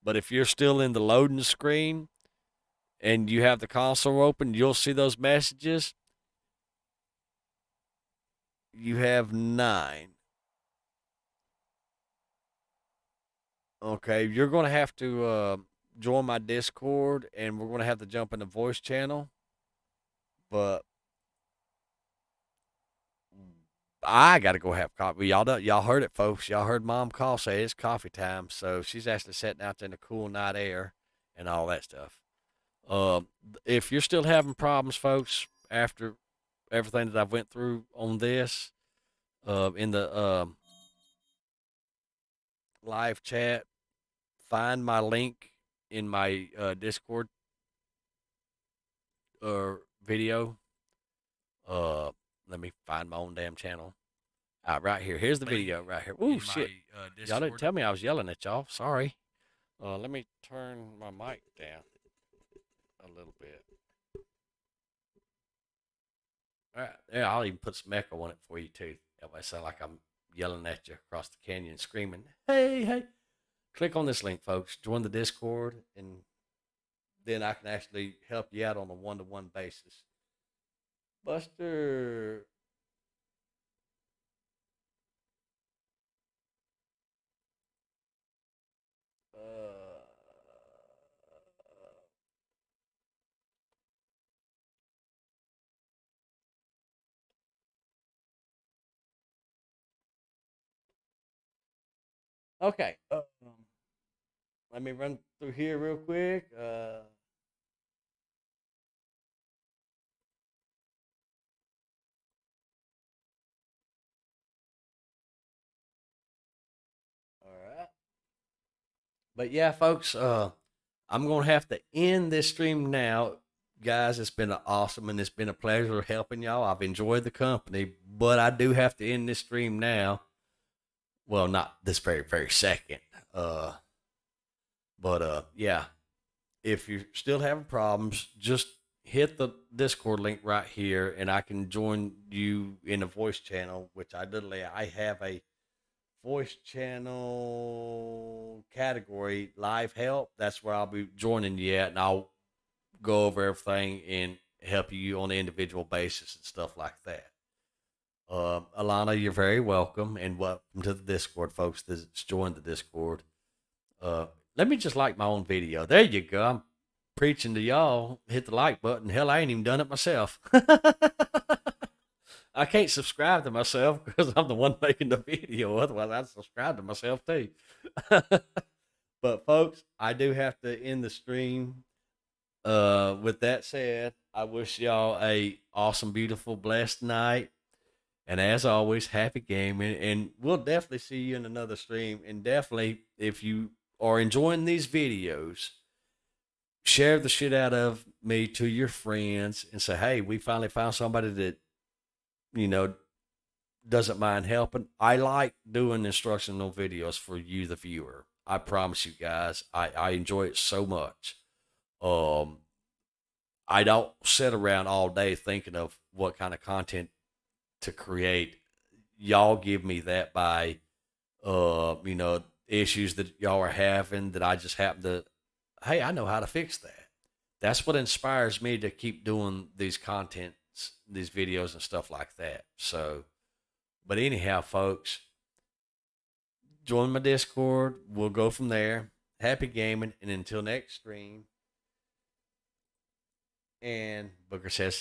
But if you're still in the loading screen and you have the console open, you'll see those messages. You have 9. Okay, you're going to have to join my Discord, and we're going to have to jump in the voice channel. But I got to go have coffee. Y'all heard it, folks. Y'all heard Mom call say it's coffee time. So she's actually sitting out there in the cool night air and all that stuff. Uh, if you're still having problems, folks, after everything that I've went through on this, in the live chat, find my link in my Discord video. Uh, let me find my own damn channel. Right here. Here's the link video right here. in Ooh, shit. my Y'all didn't Discord. tell me I was yelling at y'all. Sorry. Let me turn my mic down a little bit. All right. Yeah, I'll even put some echo on it for you, too. That way I sound like I'm yelling at you across the canyon, screaming, hey, hey. Click on this link, folks. Join the Discord, and then I can actually help you out on a one-to-one basis. Buster. Okay. Let me run through here real quick. All right. But yeah, folks, I'm going to have to end this stream now. Guys, it's been awesome and it's been a pleasure helping y'all. I've enjoyed the company, but I do have to end this stream now. Well, not this very, very second. Uh, but yeah, if you're still having problems, just hit the Discord link right here and I can join you in a voice channel, which I have a voice channel category, live help. That's where I'll be joining you at, and I'll go over everything and help you on an individual basis and stuff like that. Alana, you're very welcome, and welcome to the Discord, folks. That's joined the Discord. Let me just like my own video. There you go. I'm preaching to y'all. Hit the like button. Hell, I ain't even done it myself. I can't subscribe to myself because I'm the one making the video. Otherwise, I'd subscribe to myself too. But folks, I do have to end the stream. With that said, I wish y'all a awesome, beautiful, blessed night. And as always, happy gaming. And we'll definitely see you in another stream. And definitely, if you are enjoying these videos, share the shit out of me to your friends and say, hey, we finally found somebody that, you know, doesn't mind helping. I like doing instructional videos for you, the viewer. I promise you guys, I enjoy it so much. I don't sit around all day thinking of what kind of content to create. Y'all give me that by, issues that y'all are having that I just happen to, hey, I know how to fix that. That's what inspires me to keep doing these contents, these videos and stuff like that. So, but anyhow, folks, join my Discord. We'll go from there. Happy gaming. And until next stream. And Booker says,